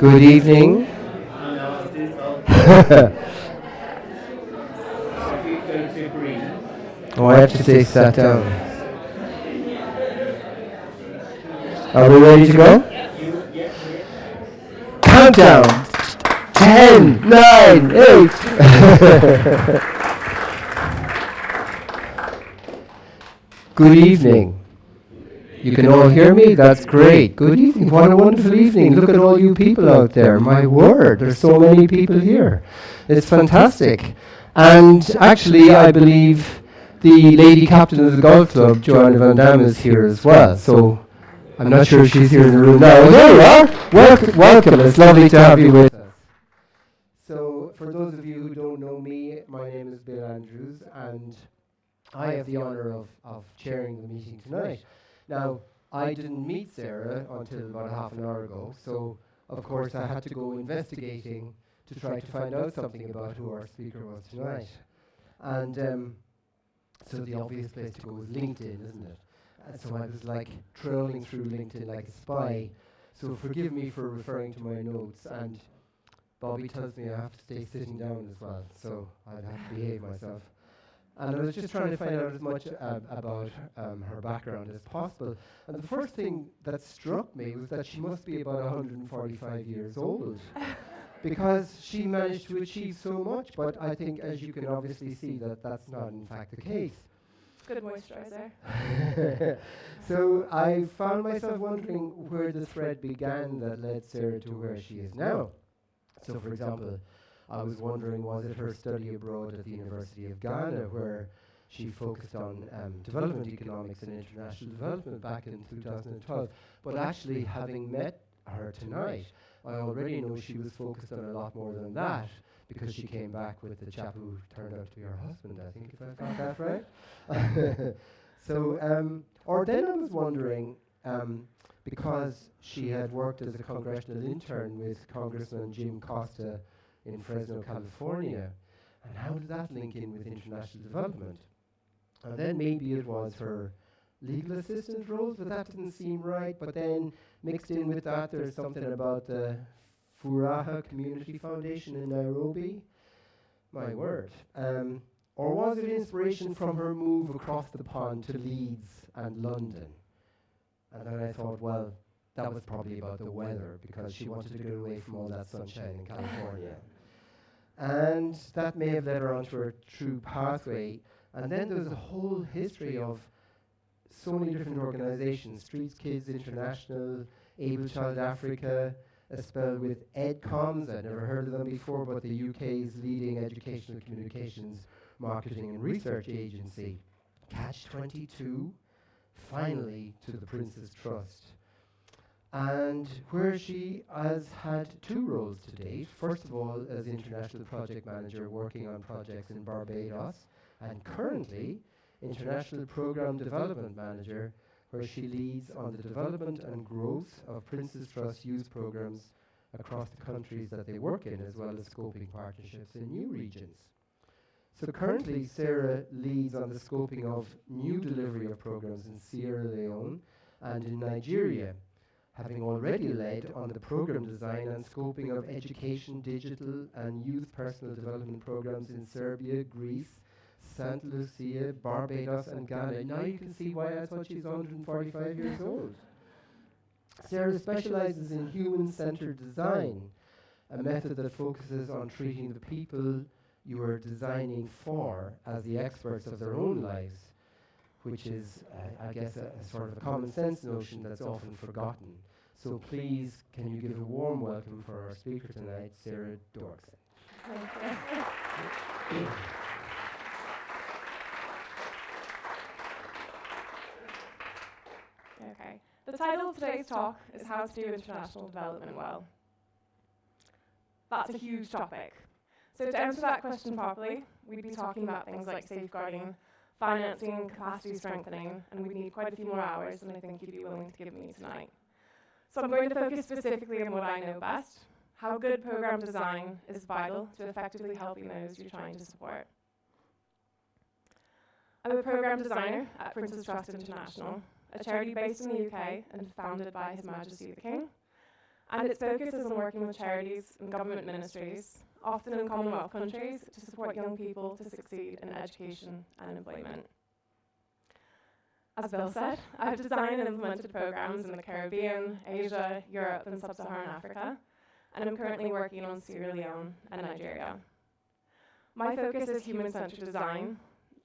Good evening. Oh, I have to stay sat down. Are we ready to go? Countdown. 10, 9, 8. Good evening. You can all hear me? That's great. Good evening. What a wonderful evening. Look at all you people out there. My word, there's so many people here. It's fantastic. And actually, I believe the lady captain of the golf club, Joanna Van Damme, is here as well. So I'm not sure if she's here in the room now. Oh, there you are. Welcome. It's lovely to have you with us. So for those of you who don't know me, my name is Bill Andrews, and I have the honour of chairing the meeting tonight. Now, I didn't meet Sarah until about half an hour ago, so of course I had to go investigating to try to find out something about who our speaker was tonight. And so the obvious place to go is LinkedIn, isn't it? And so I was like trolling through LinkedIn like a spy. So forgive me for referring to my notes, and Bobby tells me I have to stay sitting down as well, so I'd have to behave myself. And I was just trying to find out as much about her background as possible. And the first thing that struck me was that she must be about 145 years old because she managed to achieve so much. But I think, as you can obviously see, that that's not in fact the case. Good moisturizer. So I found myself wondering where the thread began that led Sarah to where she is now. So, for example, I was wondering, was it her study abroad at the University of Ghana where she focused on development economics and international development back in 2012? But actually, having met her tonight, I already know she was focused on a lot more than that, because she came back with the chap who turned out to be her husband, I think, if I got that right. Or then I was wondering, because she had worked as a congressional intern with Congressman Jim Costa in Fresno, California, and how did that link in with international development? And then maybe it was her legal assistant roles, but that didn't seem right. But then mixed in with that, there's something about the Furaha Community Foundation in Nairobi. My word. Or was it inspiration from her move across the pond to Leeds and London? And then I thought, well, that was probably about the weather, because she wanted to get away from all that sunshine in California. And that may have led her onto her true pathway. And then there's a whole history of so many different organizations: Streets Kids International, Able Child Africa, a spell with EdComs. I'd never heard of them before, but the UK's leading educational communications, marketing and research agency. Catch 22, finally to the Prince's Trust. And where she has had two roles to date. First of all, as international project manager working on projects in Barbados, and currently international program development manager, where she leads on the development and growth of Prince's Trust youth programs across the countries that they work in, as well as scoping partnerships in new regions. So currently, Sarah leads on the scoping of new delivery of programs in Sierra Leone and in Nigeria, having already led on the program design and scoping of education, digital and youth personal development programs in Serbia, Greece, Santa Lucia, Barbados and Ghana. Now you can see why I thought she's 145 years old. Sarah specializes in human-centered design, a method that focuses on treating the people you are designing for as the experts of their own lives, which is, I guess, a sort of a common sense notion that's often forgotten. So please, can you give a warm welcome for our speaker tonight, Sarah Dorkson. Okay. The title of today's talk is How to Do International Development Well. That's a huge topic. So to answer that question properly, we'd be talking about things like safeguarding, financing, capacity strengthening, and we'd need quite a few more hours than I think you'd be willing to give me tonight. So I'm going to focus specifically on what I know best, how good program design is vital to effectively helping those you're trying to support. I'm a program designer at Prince's Trust International, a charity based in the UK and founded by His Majesty the King. and its focus is on working with charities and government ministries, often in Commonwealth countries, to support young people to succeed in education and employment. As Bill said, I've designed and implemented programs in the Caribbean, Asia, Europe, and Sub-Saharan Africa, and I'm currently working on Sierra Leone and Nigeria. My focus is human-centered design,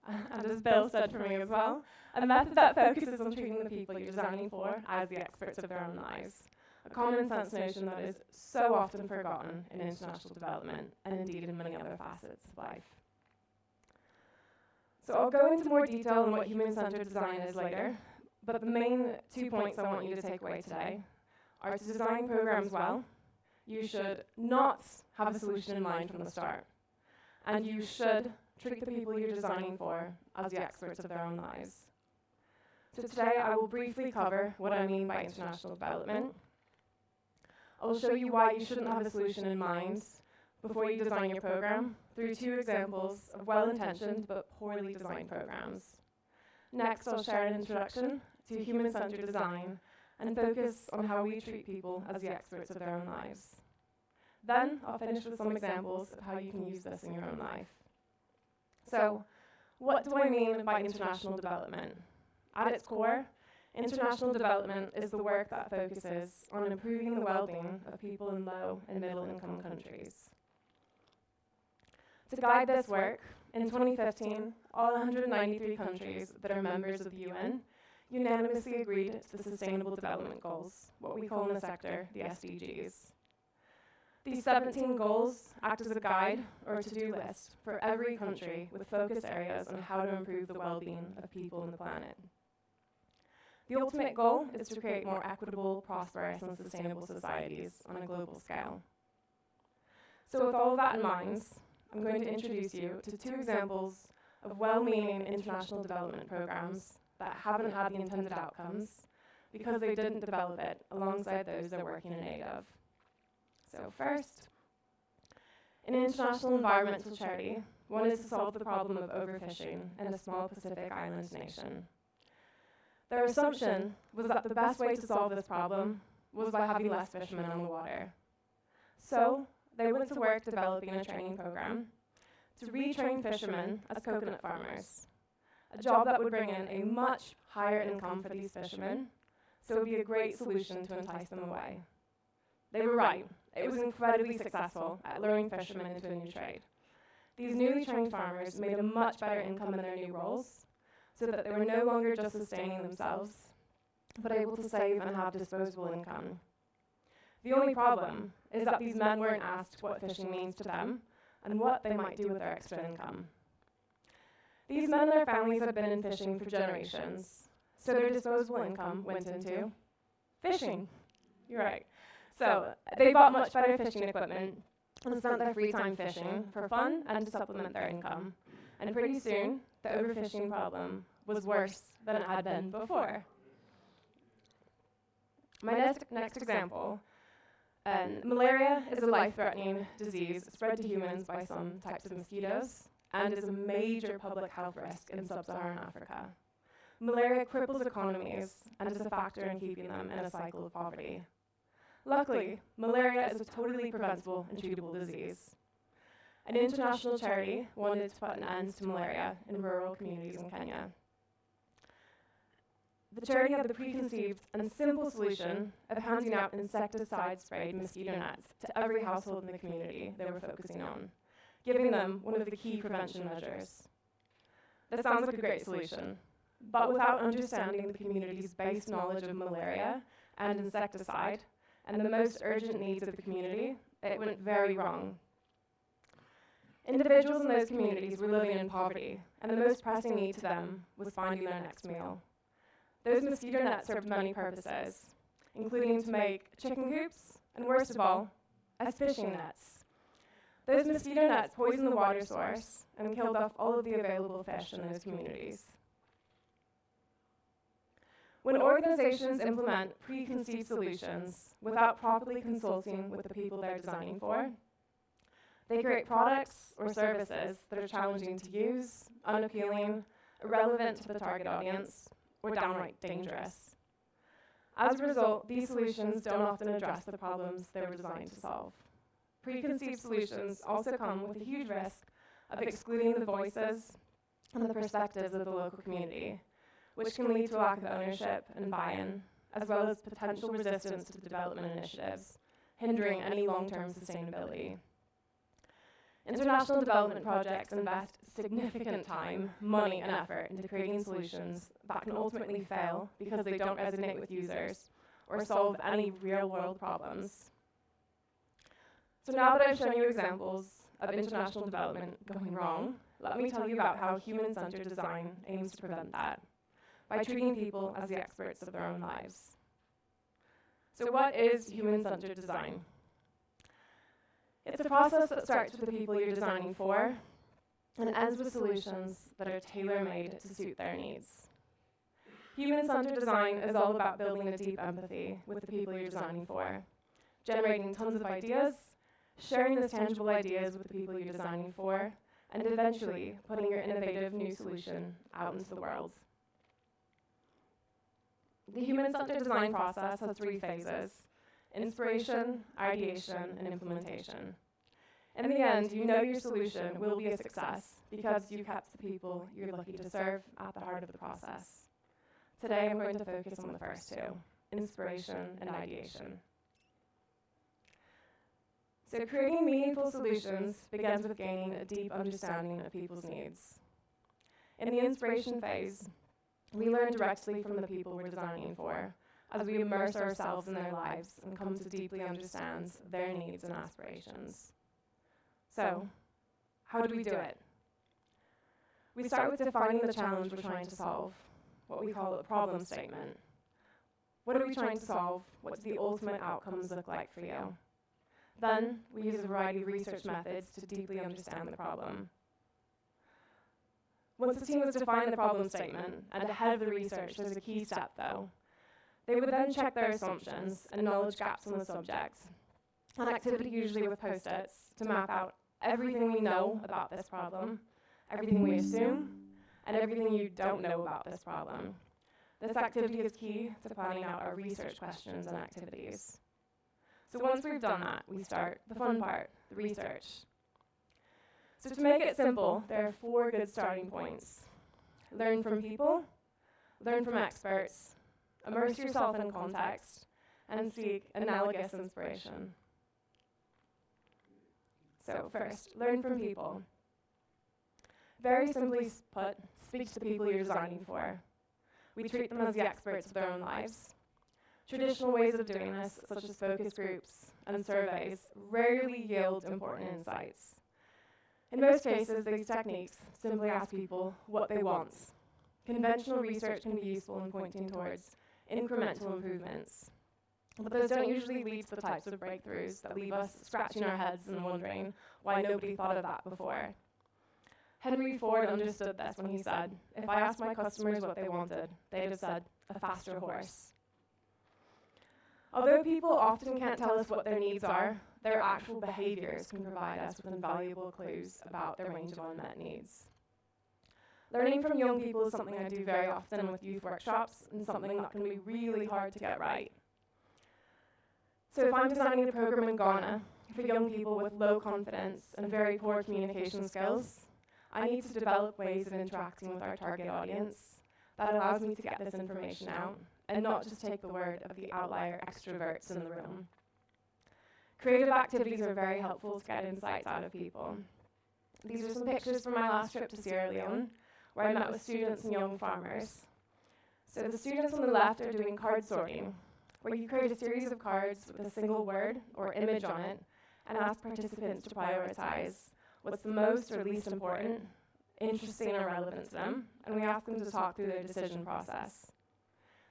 and as Bill said for me as well, a method that focuses on treating the people you're designing for as the experts of their own lives, a common sense notion that is so often forgotten in international development, and indeed in many other facets of life. So I'll go into more detail on what human-centered design is later, but the main 2 points I want you to take away today are to design programs well. You should not have a solution in mind from the start, and you should treat the people you're designing for as the experts of their own lives. So today I will briefly cover what I mean by international development. I'll show you why you shouldn't have a solution in mind before you design your program through 2 examples of well-intentioned but poorly designed programs. Next, I'll share an introduction to human-centered design and focus on how we treat people as the experts of their own lives. Then, I'll finish with some examples of how you can use this in your own life. So, what do I mean by international development? At its core, international development is the work that focuses on improving the well-being of people in low and middle-income countries. To guide this work, in 2015, all 193 countries that are members of the UN unanimously agreed to the Sustainable Development Goals, what we call in the sector the SDGs. These 17 goals act as a guide or a to-do list for every country with focus areas on how to improve the well-being of people on the planet. The ultimate goal is to create more equitable, prosperous, and sustainable societies on a global scale. So with all of that in mind, I'm going to introduce you to 2 examples of well-meaning international development programs that haven't had the intended outcomes because they didn't develop it alongside those they're working in aid of. So first, in international environmental charity, one is to solve the problem of overfishing in a small Pacific island nation. Their assumption was that the best way to solve this problem was by having less fishermen on the water. So they went to work developing a training program to retrain fishermen as coconut farmers, a job that would bring in a much higher income for these fishermen, so it would be a great solution to entice them away. They were right. It was incredibly successful at luring fishermen into a new trade. These newly trained farmers made a much better income in their new roles, so that they were no longer just sustaining themselves, but able to save and have disposable income. The only problem is that these men weren't asked what fishing means to them and what they might do with their extra income. These men and their families had been in fishing for generations, so their disposable income went into fishing. You're right. So they bought much better fishing equipment and spent their free time fishing for fun and to supplement their income. And pretty soon, the overfishing problem was worse than it had been before. My next example, malaria is a life-threatening disease spread to humans by some types of mosquitoes and is a major public health risk in sub-Saharan Africa. Malaria cripples economies and is a factor in keeping them in a cycle of poverty. Luckily, malaria is a totally preventable and treatable disease. An international charity wanted to put an end to malaria in rural communities in Kenya. The charity had the preconceived and simple solution of handing out insecticide-sprayed mosquito nets to every household in the community they were focusing on, giving them one of the key prevention measures. This sounds like a great solution, but without understanding the community's base knowledge of malaria and insecticide, and the most urgent needs of the community, it went very wrong. Individuals in those communities were living in poverty, and the most pressing need to them was finding their next meal. Those mosquito nets served many purposes, including to make chicken coops, and worst of all, as fishing nets. Those mosquito nets poisoned the water source and killed off all of the available fish in those communities. When organizations implement preconceived solutions without properly consulting with the people they're designing for, they create products or services that are challenging to use, unappealing, irrelevant to the target audience, or downright dangerous. As a result, these solutions don't often address the problems they were designed to solve. Preconceived solutions also come with a huge risk of excluding the voices and the perspectives of the local community, which can lead to a lack of ownership and buy-in, as well as potential resistance to development initiatives, hindering any long-term sustainability. International development projects invest significant time, money, and effort into creating solutions that can ultimately fail because they don't resonate with users or solve any real-world problems. So now that I've shown you examples of international development going wrong, let me tell you about how human-centered design aims to prevent that by treating people as the experts of their own lives. So what is human-centered design? It's a process that starts with the people you're designing for and ends with solutions that are tailor-made to suit their needs. Human-centered design is all about building a deep empathy with the people you're designing for, generating tons of ideas, sharing those tangible ideas with the people you're designing for, and eventually putting your innovative new solution out into the world. The human-centered design process has 3 phases: inspiration, ideation, and implementation. In the end, you know your solution will be a success because you kept the people you're looking to serve at the heart of the process. Today, I'm going to focus on the first 2, inspiration and ideation. So creating meaningful solutions begins with gaining a deep understanding of people's needs. In the inspiration phase, we learn directly from the people we're designing for, as we immerse ourselves in their lives and come to deeply understand their needs and aspirations. So, how do we do it? We start with defining the challenge we're trying to solve, what we call a problem statement. What are we trying to solve? What do the ultimate outcomes look like for you? Then, we use a variety of research methods to deeply understand the problem. Once the team has defined the problem statement, and ahead of the research, there's a key step though. They would then check their assumptions and knowledge gaps on the subject, an activity usually with post-its, to map out everything we know about this problem, everything we assume, and everything you don't know about this problem. This activity is key to planning out our research questions and activities. So once we've done that, we start the fun part, the research. So to make it simple, there are 4 good starting points. Learn from people, learn from experts, immerse yourself in context, and seek analogous inspiration. So first, learn from people. Very simply put, speak to the people you're designing for. We treat them as the experts of their own lives. Traditional ways of doing this, such as focus groups and surveys, rarely yield important insights. In most cases, these techniques simply ask people what they want. Conventional research can be useful in pointing towards incremental improvements, but those don't usually lead to the types of breakthroughs that leave us scratching our heads and wondering why nobody thought of that before. Henry Ford understood this when he said, "If I asked my customers what they wanted, they'd have said, a faster horse." Although people often can't tell us what their needs are, their actual behaviors can provide us with invaluable clues about their range of unmet needs. Learning from young people is something I do very often with youth workshops, and something that can be really hard to get right. So if I'm designing a program in Ghana for young people with low confidence and very poor communication skills, I need to develop ways of interacting with our target audience that allows me to get this information out and not just take the word of the outlier extroverts in the room. Creative activities are very helpful to get insights out of people. These are some pictures from my last trip to Sierra Leone, where I met with students and young farmers. So the students on the left are doing card sorting, where you create a series of cards with a single word or image on it and ask participants to prioritize what's the most or least important, interesting or relevant to them, and we ask them to talk through their decision process.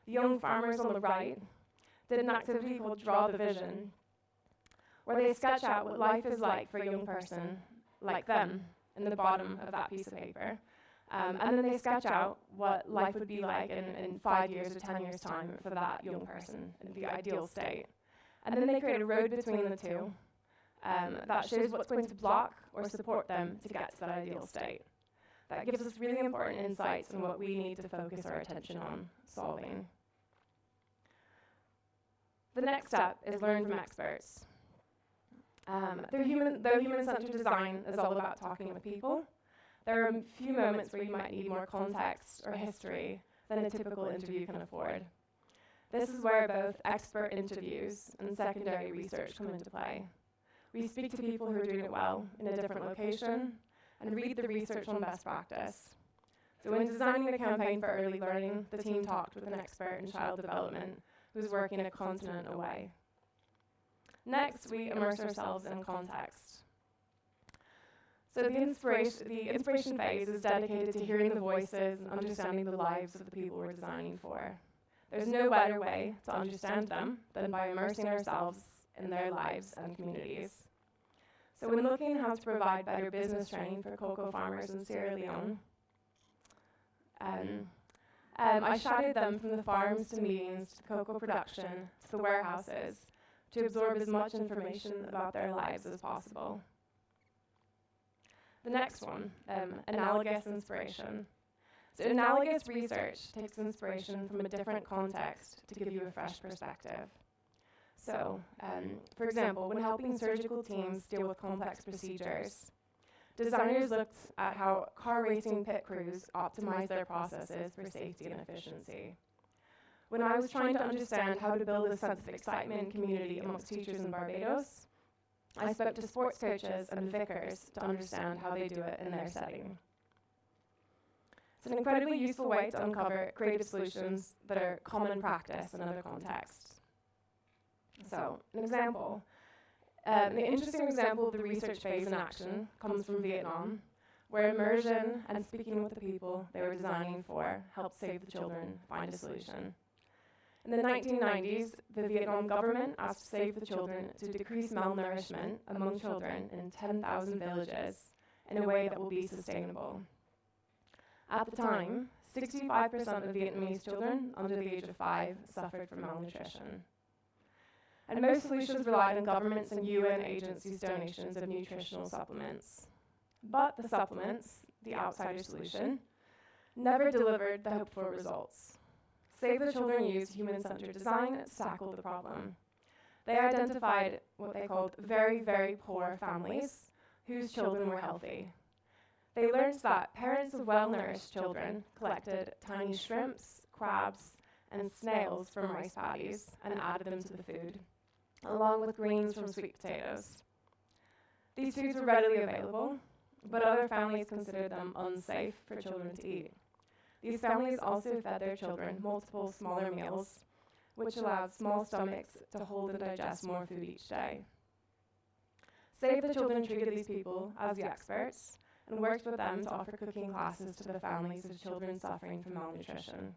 The young farmers on the right did an activity called Draw the Vision, where they sketch out what life is like for a young person like them in the bottom of that piece of paper. And then they sketch out what life would be like in 5 years or 10 years' time for that young person in the ideal state. And then they create a road between the two that shows what's going to block or support them to get to that ideal state. That gives us really important insights on what we need to focus our attention on solving. The next step is learn from experts. Though human-centered design is all about talking with people, there are a few moments where you might need more context or history than a typical interview can afford. This is where both expert interviews and secondary research come into play. We speak to people who are doing it well in a different location and read the research on best practice. So when designing the campaign for early learning, the team talked with an expert in child development who was working a continent away. Next, we immerse ourselves in context. So the inspiration phase is dedicated to hearing the voices and understanding the lives of the people we're designing for. There's no better way to understand them than by immersing ourselves in their lives and communities. So when looking how to provide better business training for cocoa farmers in Sierra Leone, I shadowed them from the farms to meetings to cocoa production to the warehouses to absorb as much information about their lives as possible. The next one, analogous inspiration. So analogous research takes inspiration from a different context to give you a fresh perspective. So, for example, when helping surgical teams deal with complex procedures, designers looked at how car racing pit crews optimize their processes for safety and efficiency. When I was trying to understand how to build a sense of excitement and community amongst teachers in Barbados, I spoke to sports coaches and vicars to understand how they do it in their setting. It's an incredibly useful way to uncover creative solutions that are common practice in other contexts. So, an interesting example of the research phase in action comes from Vietnam, where immersion and speaking with the people they were designing for helped save the children find a solution. In the 1990s, the Vietnam government asked to save the children to decrease malnourishment among children in 10,000 villages in a way that will be sustainable. At the time, 65% of Vietnamese children under the age of 5 suffered from malnutrition. And most solutions relied on governments and UN agencies' donations of nutritional supplements. But the supplements, the outsider solution, never delivered the hoped-for results. Save the Children used human-centered design to tackle the problem. They identified what they called very, very poor families whose children were healthy. They learned that parents of well-nourished children collected tiny shrimps, crabs, and snails from rice paddies and added them to the food, along with greens from sweet potatoes. These foods were readily available, but other families considered them unsafe for children to eat. These families also fed their children multiple smaller meals, which allowed small stomachs to hold and digest more food each day. Save the Children treated these people as the experts and worked with them to offer cooking classes to the families of children suffering from malnutrition.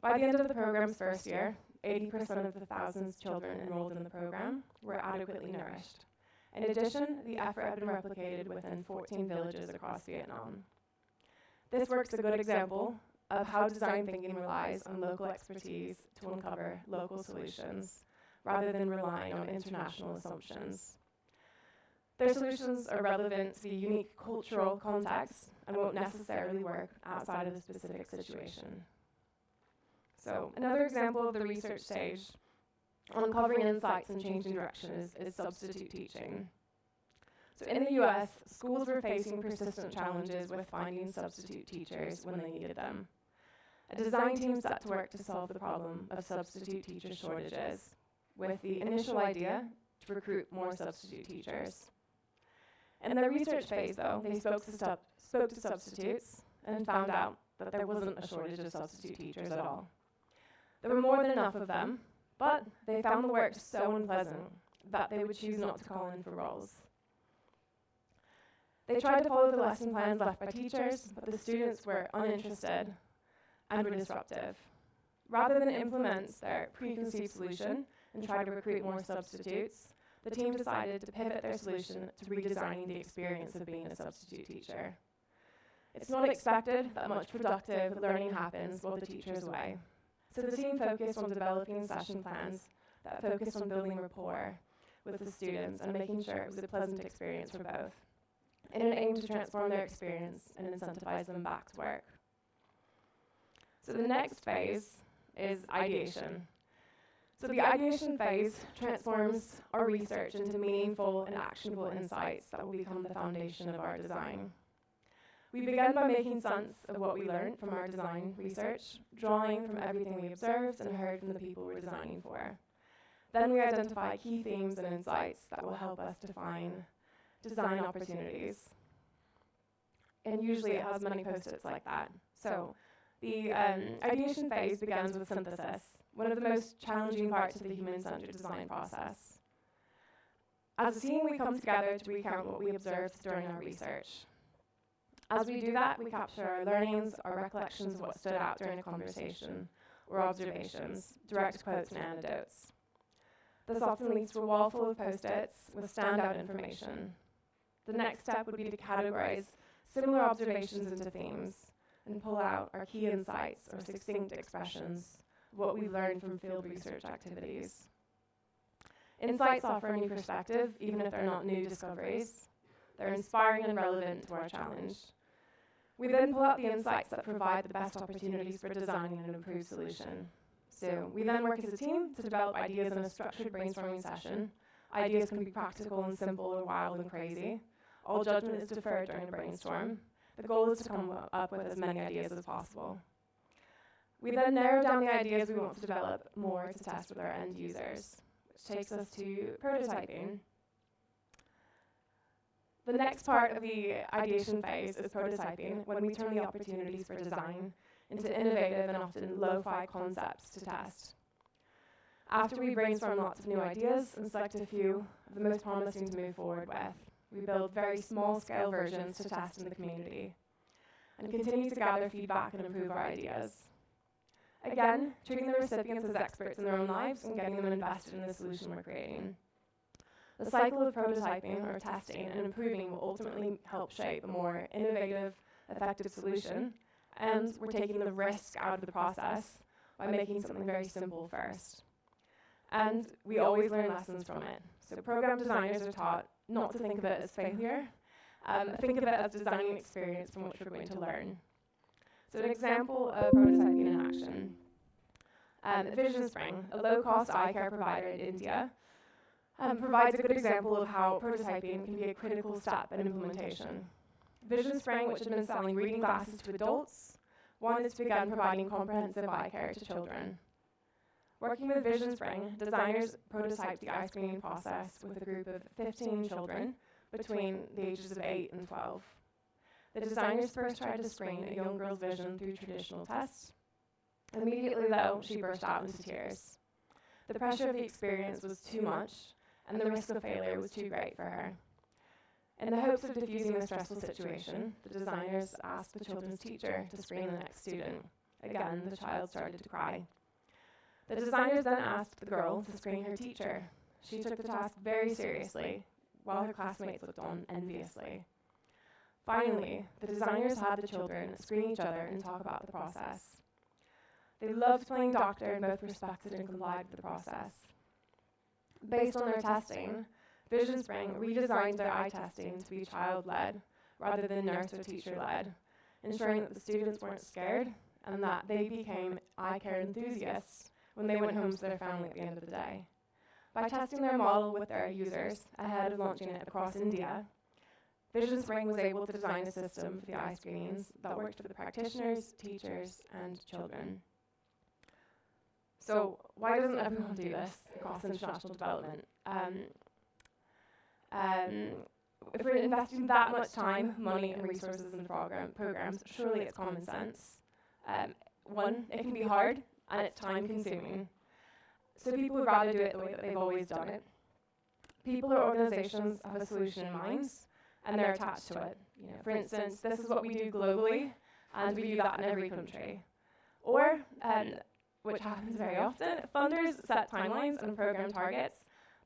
By the end of the program's first year, 80% of the thousands of children enrolled in the program were adequately nourished. In addition, the effort had been replicated within 14 villages across Vietnam. This work's a good example of how design thinking relies on local expertise to uncover local solutions, rather than relying on international assumptions. Their solutions are relevant to the unique cultural context and won't necessarily work outside of the specific situation. So, another example of the research stage, uncovering insights and changing direction is substitute teaching. So in the US, schools were facing persistent challenges with finding substitute teachers when they needed them. A design team set to work to solve the problem of substitute teacher shortages, with the initial idea to recruit more substitute teachers. In their research phase, though, they spoke to substitutes and found out that there wasn't a shortage of substitute teachers at all. There were more than enough of them, but they found the work so unpleasant that they would choose not to call in for roles. They tried to follow the lesson plans left by teachers, but the students were uninterested and were disruptive. Rather than implement their preconceived solution and try to recruit more substitutes, the team decided to pivot their solution to redesigning the experience of being a substitute teacher. It's not expected that much productive learning happens while the teacher is away. So the team focused on developing session plans that focused on building rapport with the students and making sure it was a pleasant experience for both, in an aim to transform their experience and incentivize them back to work. So the next phase is ideation. So the ideation phase transforms our research into meaningful and actionable insights that will become the foundation of our design. We begin by making sense of what we learned from our design research, drawing from everything we observed and heard from the people we're designing for. Then we identify key themes and insights that will help us define design opportunities. And usually it has many post-its like that. So the ideation phase begins with synthesis, one of the most challenging parts of the human-centered design process. As a team, we come together to recount what we observed during our research. As we do that, we capture our learnings, our recollections of what stood out during a conversation, or observations, direct quotes and anecdotes. This often leads to a wall full of post-its with standout information. The next step would be to categorize similar observations into themes and pull out our key insights or succinct expressions of what we've learned from field research activities. Insights offer a new perspective, even if they're not new discoveries. They're inspiring and relevant to our challenge. We then pull out the insights that provide the best opportunities for designing an improved solution. So we then work as a team to develop ideas in a structured brainstorming session. Ideas can be practical and simple or wild and crazy. All judgment is deferred during the brainstorm. The goal is to come up with as many ideas as possible. We then narrow down the ideas we want to develop more to test with our end users, which takes us to prototyping. The next part of the ideation phase is prototyping, when we turn the opportunities for design into innovative and often lo-fi concepts to test. After we brainstorm lots of new ideas and select a few of the most promising to move forward with, we build very small-scale versions to test in the community and continue to gather feedback and improve our ideas. Again, treating the recipients as experts in their own lives and getting them invested in the solution we're creating. The cycle of prototyping or testing and improving will ultimately help shape a more innovative, effective solution, and we're taking the risk out of the process by making something very simple first. And we always learn lessons from it. So program designers are taught not to think of it as failure, think of it as designing an experience from which we're going to learn. So an example of prototyping in action. Vision Spring, a low-cost eye care provider in India, provides a good example of how prototyping can be a critical step in implementation. Vision Spring, which had been selling reading glasses to adults, wanted to begin providing comprehensive eye care to children. Working with Vision Spring, designers prototyped the eye screening process with a group of 15 children between the ages of 8 and 12. The designers first tried to screen a young girl's vision through traditional tests. Immediately, though, she burst out into tears. The pressure of the experience was too much, and the risk of failure was too great for her. In the hopes of diffusing the stressful situation, the designers asked the children's teacher to screen the next student. Again, the child started to cry. The designers then asked the girl to screen her teacher. She took the task very seriously, while her classmates looked on enviously. Finally, the designers had the children screen each other and talk about the process. They loved playing doctor and both respected and complied with the process. Based on their testing, Vision Spring redesigned their eye testing to be child-led rather than nurse or teacher-led, ensuring that the students weren't scared and that they became eye care enthusiasts when they went home to their family at the end of the day. By testing their model with their users ahead of launching it across India, Vision Spring was able to design a system for the eye screenings that worked for the practitioners, teachers, and children. So why doesn't everyone do this across international development? If we're investing that much time, money, and resources in programs, surely it's common sense. One, it can be hard, and it's time-consuming. So people would rather do it the way that they've always done it. People or organizations have a solution in mind, and they're attached to it. For instance, this is what we do globally, and we do that in every country. Or, which happens very often, funders set timelines and program targets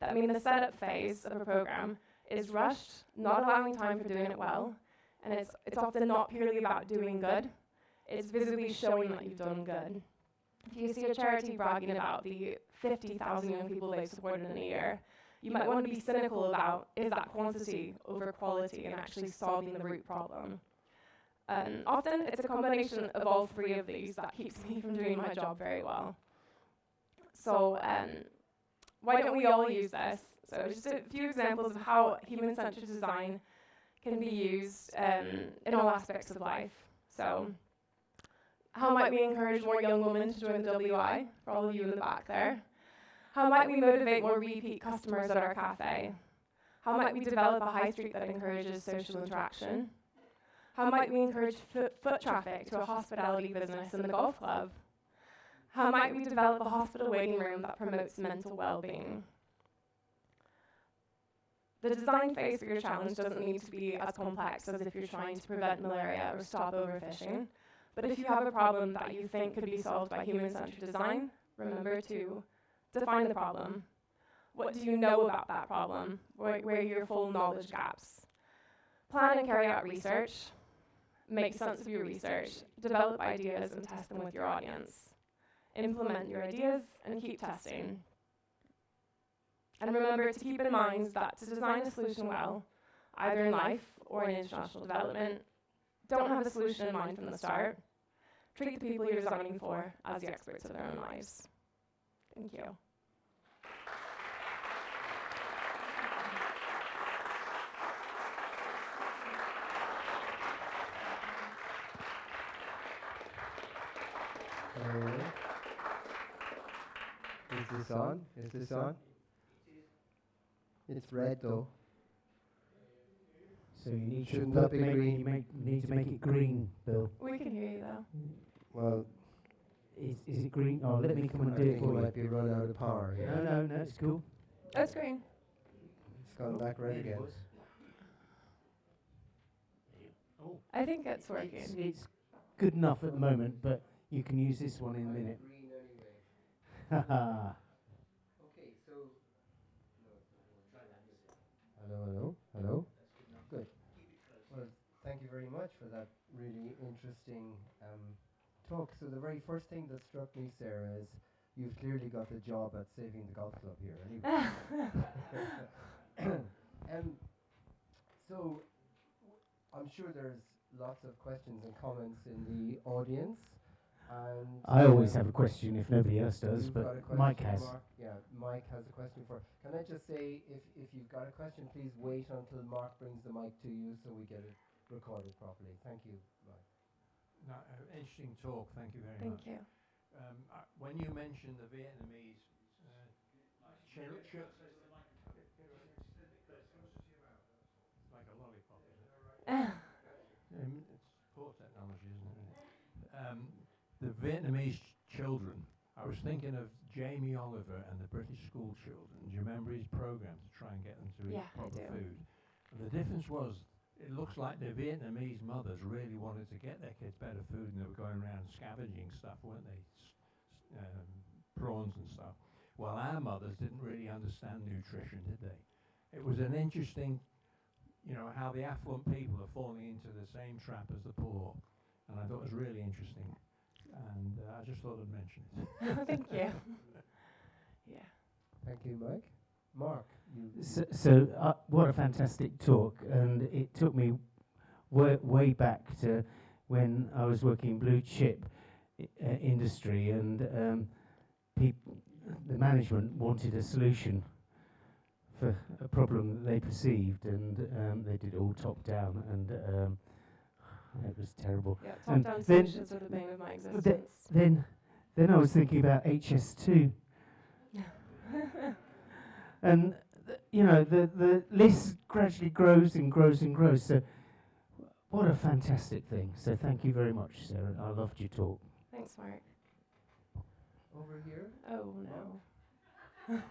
that mean the setup phase of a program is rushed, not allowing time for doing it well, and it's often not purely about doing good, it's visibly showing that you've done good. If you see a charity bragging about the 50,000 young people they've supported in a year, you might want to be cynical about, is that quantity over quality and actually solving the root problem? Often, it's a combination of all three of these that keeps me from doing my job very well. So why don't we all use this? So just a few examples of how human-centered design can be used in all aspects of life. So how might we encourage more young women to join the WI, for all of you in the back there? How might we motivate more repeat customers at our cafe? How might we develop a high street that encourages social interaction? How might we encourage foot traffic to a hospitality business in the golf club? How might we develop a hospital waiting room that promotes mental well-being? The design phase for your challenge doesn't need to be as complex as if you're trying to prevent malaria or stop overfishing. But if you have a problem that you think could be solved by human-centered design, remember to define the problem. What do you know about that problem? Where are your full knowledge gaps? Plan and carry out research. Make sense of your research. Develop ideas and test them with your audience. Implement your ideas and keep testing. And remember to keep in mind that to design a solution well, either in life or in international development, don't have a solution in mind from the start. Treat the people you're designing for as the experts of their own lives. Thank you. Is this on? Is this on? It's red though. So you need Shouldn't to that be green? You need to make it green, Bill. We can hear you though. Well, Is it green? Oh, let me come and I do think it we for you. might be run out of power here. No, it's cool. That's green. It's gone back red again. I think it's working. It's good enough at the moment, but you can use this one in a minute. Green anyway. Haha. Okay, so. Hello. Good. Well, thank you very much for that really interesting talk. So the very first thing that struck me, Sarah, is you've clearly got the job at saving the golf club here. Anyway. So I'm sure there's lots of questions and comments in the audience. And I always have a question if nobody else does, you've got a but question, Mike has. Mark? Yeah, Mike has a question for. Can I just say, if you've got a question, please wait until Mark brings the mic to you so we get it recorded properly. Thank you, Mike. No, interesting talk. Thank you very much. Thank you. When you mentioned the Vietnamese it's like a lollipop, isn't it? It's poor technology, isn't it? The Vietnamese children. I was thinking of Jamie Oliver and the British school children. Do you remember his program to try and get them to eat Yeah, I proper do. food? And the difference was, it looks like the Vietnamese mothers really wanted to get their kids better food, and they were going around scavenging stuff, weren't they? Prawns and stuff. Well, our mothers didn't really understand nutrition, did they? It was an interesting, how the affluent people are falling into the same trap as the poor. And I thought it was really interesting. And I just thought I'd mention it. Thank you. Yeah. Thank you, Mike. Mark, you. So what a fantastic talk, and it took me way back to when I was working in blue chip industry, and the management wanted a solution for a problem that they perceived, and they did it all top down, and it was terrible. Yeah, And top-down then- solutions are the bane of my But existence. then I was thinking about HS2. And the list gradually grows and grows and grows. So what a fantastic thing. So thank you very much, Sarah. I loved your talk. Thanks, Mark. Over here. Oh, no.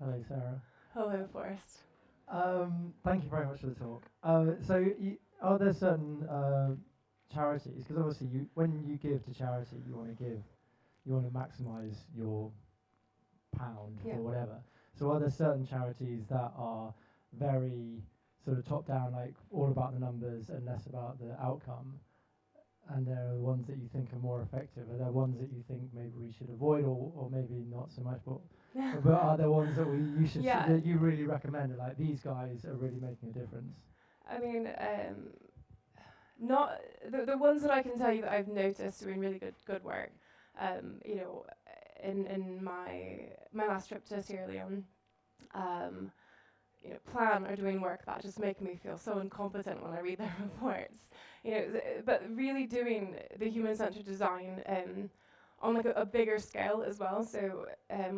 Hello, Sarah. Hello, Forrest. Thank you very much for the talk. Are there certain charities? Because obviously, when you give to charity, you want to maximise your pound Yeah. or whatever. So, are there certain charities that are very sort of top down, like all about the numbers and less about the outcome? And there are the ones that you think are more effective. Are there ones that you think maybe we should avoid, or maybe not so much? But are there ones that you should Yeah. that you really recommend? Like these guys are really making a difference. I mean, not the ones that I can tell you that I've noticed doing really good work. You know, in my last trip to Sierra Leone, you know, Plan are doing work that just make me feel so incompetent when I read their reports. You know, but really doing the human-centered design on like a bigger scale as well. So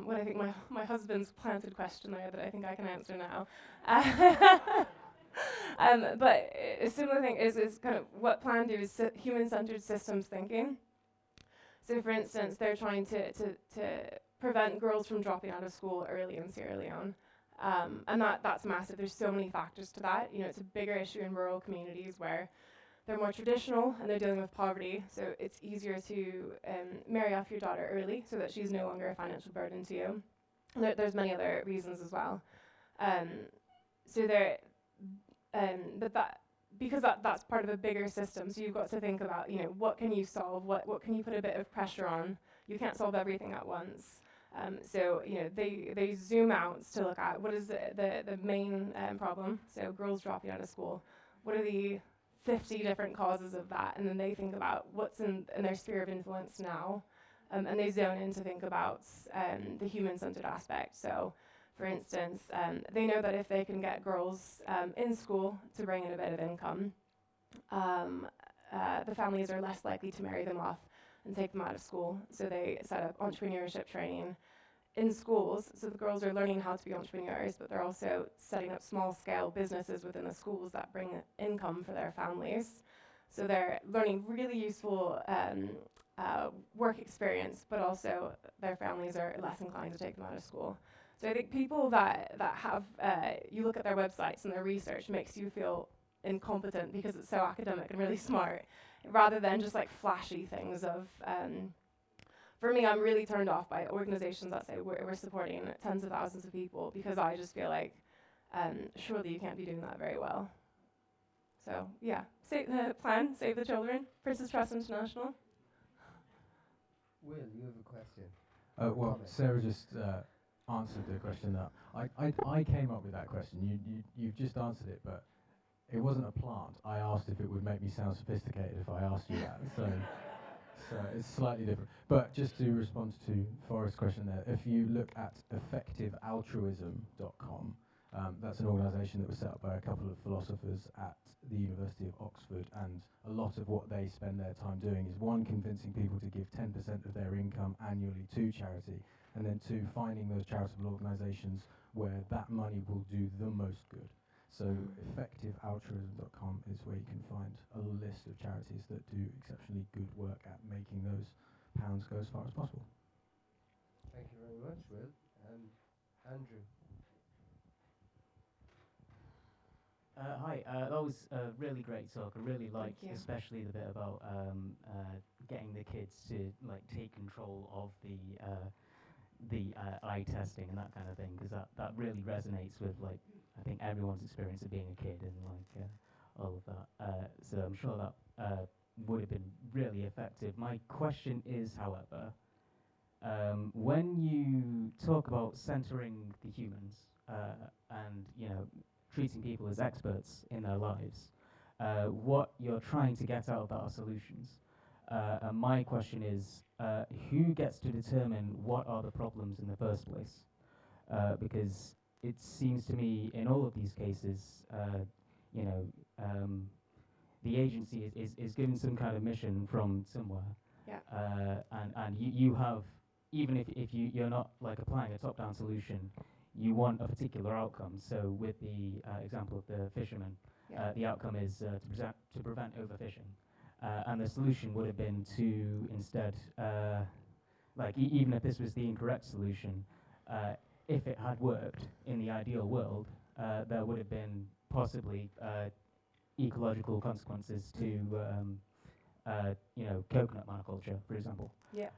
what I think my husband's planted question there that I think I can answer now. But a similar thing is kind of what Plan do is human-centered systems thinking. So for instance, they're trying to prevent girls from dropping out of school early in Sierra Leone. And that's massive. There's so many factors to that. You know, it's a bigger issue in rural communities where they're more traditional and they're dealing with poverty. So it's easier to marry off your daughter early so that she's no longer a financial burden to you. And there's many other reasons as well. So there, but because that's part of a bigger system. So you've got to think about, you know, what can you solve? What can you put a bit of pressure on? You can't solve everything at once. So, you know, they zoom out to look at what is the main problem. So girls dropping out of school. What are the 50 different causes of that? And then they think about what's in their sphere of influence now. And they zone in to think about the human-centered aspect. So, for instance, they know that if they can get girls in school to bring in a bit of income, the families are less likely to marry them off and take them out of school. So they set up entrepreneurship training in schools. So the girls are learning how to be entrepreneurs, but they're also setting up small-scale businesses within the schools that bring income for their families. So they're learning really useful work experience, but also their families are less inclined to take them out of school. So I think people that have, you look at their websites and their research makes you feel incompetent because it's so academic and really smart, rather than just like flashy things of, for me, I'm really turned off by organizations that say we're supporting tens of thousands of people, because I just feel like, surely you can't be doing that very well. So yeah, Plan, Save the Children, Princess Trust International. Will, you have a question? Well, Comment. Sarah just answered the question that I came up with that question. You've just answered it, but it wasn't a plant. I asked if it would make me sound sophisticated if I asked you that. So it's slightly different. But just to respond to Forrest's question there, if you look at effectivealtruism.com, that's an organisation that was set up by a couple of philosophers at the University of Oxford, and a lot of what they spend their time doing is, one, convincing people to give 10% of their income annually to charity, and then two, finding those charitable organisations where that money will do the most good. So effectivealtruism.com is where you can find a list of charities that do exceptionally good work at making those pounds go as far as possible. Thank you very much, Will. Andrew. Hi, that was a really great talk. I really liked, you. especially the bit about getting the kids to like take control of the eye testing and that kind of thing, because that really resonates with like I think everyone's experience of being a kid and like all of that. So I'm sure that would have been really effective. My question is, however, when you talk about centering the humans and treating people as experts in their lives, what you're trying to get out of that are solutions. And my question is, who gets to determine what are the problems in the first place? Because it seems to me in all of these cases, the agency is given some kind of mission from somewhere. Yeah. And you have, even if you're not like applying a top-down solution, you want a particular outcome. So with the example of the fisherman, the outcome is to prevent overfishing. And the solution would have been to instead, even if this was the incorrect solution, if it had worked in the ideal world, there would have been possibly ecological consequences to, coconut monoculture, for example. Yeah.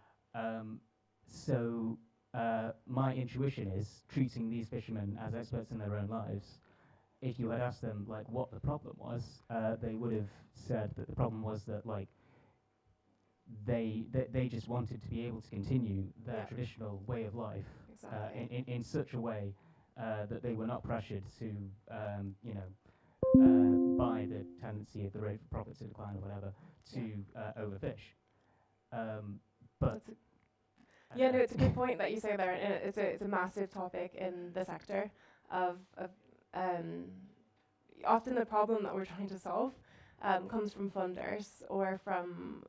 So my intuition is treating these fishermen as experts in their own lives. If you had asked them like what the problem was, they would have said that the problem was that like they just wanted to be able to continue their traditional way of life in such a way that they were not pressured to by the tendency of the rate of profits to decline or whatever to overfish. But Yeah, no, it's a good point that you say there, and it's a massive topic in the sector of often the problem that we're trying to solve comes from funders or from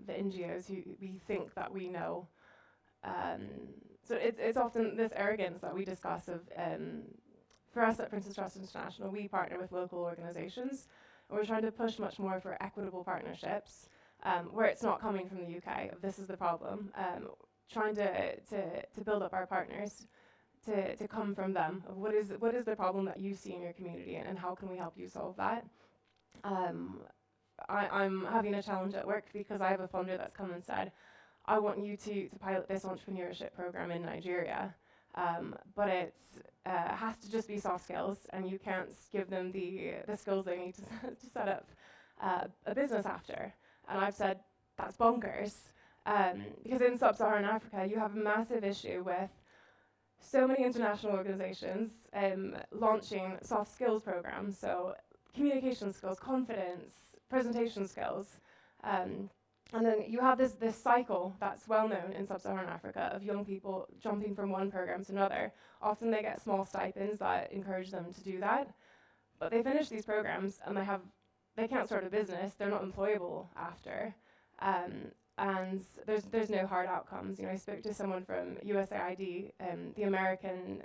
the NGOs who we think that we know. So it's often this arrogance that we discuss of, for us at Princess Trust International, we partner with local organisations, and we're trying to push much more for equitable partnerships, where it's not coming from the UK, this is the problem, trying to build up our partners to come from them, of what is the problem that you see in your community, and how can we help you solve that. I'm having a challenge at work because I have a funder that's come and said, I want you to pilot this entrepreneurship program in Nigeria, but it has to just be soft skills, and you can't give them the skills they need to set up a business after. And I've said, that's bonkers, because in sub-Saharan Africa, you have a massive issue with so many international organizations launching soft skills programs, so communication skills, confidence, presentation skills, and then you have this cycle that's well known in sub-Saharan Africa of young people jumping from one program to another. Often they get small stipends that encourage them to do that, but they finish these programs and they can't start a business. They're not employable after, and there's no hard outcomes. You know, I spoke to someone from USAID, the American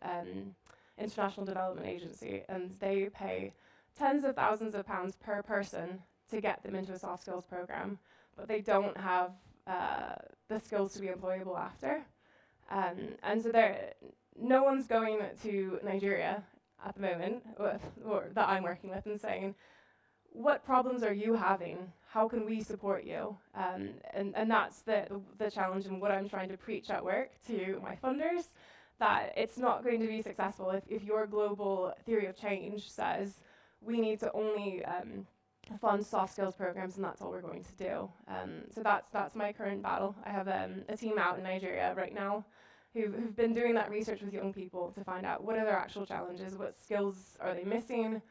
International Development Agency, and they pay tens of thousands of pounds per person to get them into a soft skills program, but they don't have the skills to be employable after. And so no one's going to Nigeria at the moment, or that I'm working with, and saying, what problems are you having? How can we support you? And that's the challenge, and what I'm trying to preach at work to my funders, that it's not going to be successful if your global theory of change says we need to only fund soft skills programs, and that's all we're going to do. So that's my current battle. I have a team out in Nigeria right now who've been doing that research with young people to find out what are their actual challenges, what skills are they missing,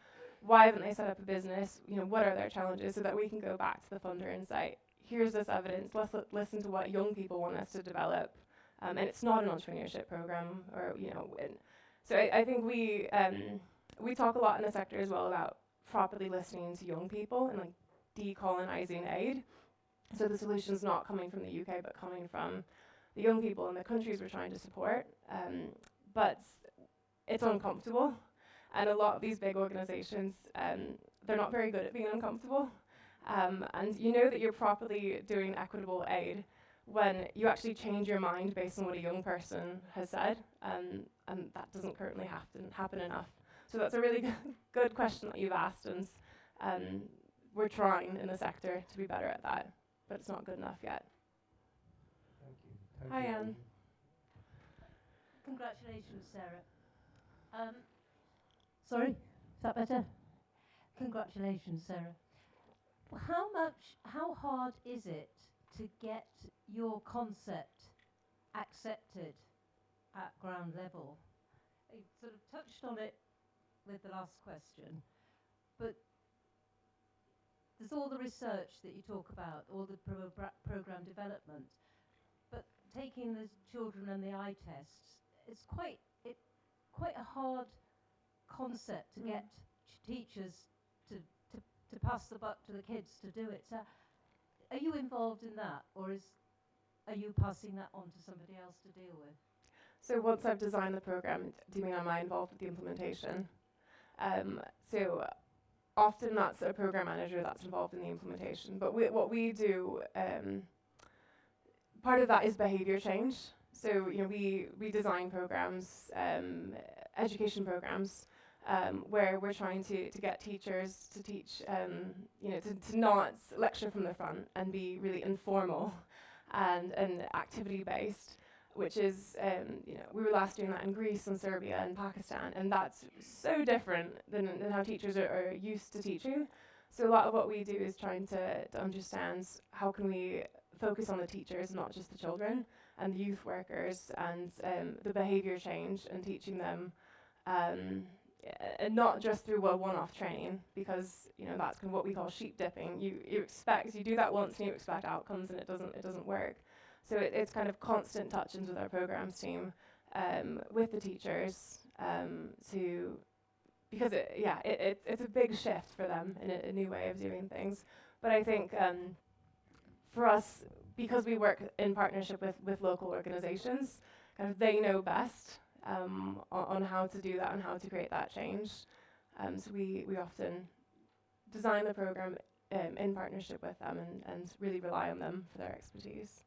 why haven't they set up a business, you know, what are their challenges, so that we can go back to the funder and say, here's this evidence, let's listen to what young people want us to develop. And it's not an entrepreneurship program, or, you know, so I think we talk a lot in the sector as well about properly listening to young people and like decolonizing aid. So the solution's not coming from the UK, but coming from the young people in the countries we're trying to support. But it's uncomfortable. And a lot of these big organizations, they're not very good at being uncomfortable. And you know that you're properly doing equitable aid when you actually change your mind based on what a young person has said. And that doesn't currently happen enough. So that's a really good question that you've asked, and we're trying in the sector to be better at that, but it's not good enough yet. Thank you. Hi, Anne. Congratulations, Sarah. Sorry, is that better? Congratulations, Sarah. How hard is it to get your concept accepted at ground level? You sort of touched on it with the last question, but there's all the research that you talk about, all the program development, but taking the children and the eye tests, it's quite a hard concept to get teachers to pass the buck to the kids to do it. So are you involved in that, or are you passing that on to somebody else to deal with? So once I've designed the program, do you mean am I involved with the implementation? So often that's a program manager that's involved in the implementation. But what we do, part of that is behavior change. So you know, we design programs, education programs, where we're trying to get teachers to teach, you know, to not lecture from the front and be really informal and activity based, which is, you know, we were last doing that in Greece and Serbia and Pakistan, and that's so different than how teachers are used to teaching. So a lot of what we do is trying to understand how can we focus on the teachers, not just the children, and the youth workers, and the behavior change, and teaching them and not just through a one-off training, because that's kind of what we call sheep dipping. You do that once and you expect outcomes, and it doesn't work. So it's kind of constant touch-ins with our programs team, with the teachers, because it's a big shift for them in a new way of doing things. But I think for us, because we work in partnership with local organisations, kind of they know best on how to do that and how to create that change. So we often design the programme in partnership with them and really rely on them for their expertise.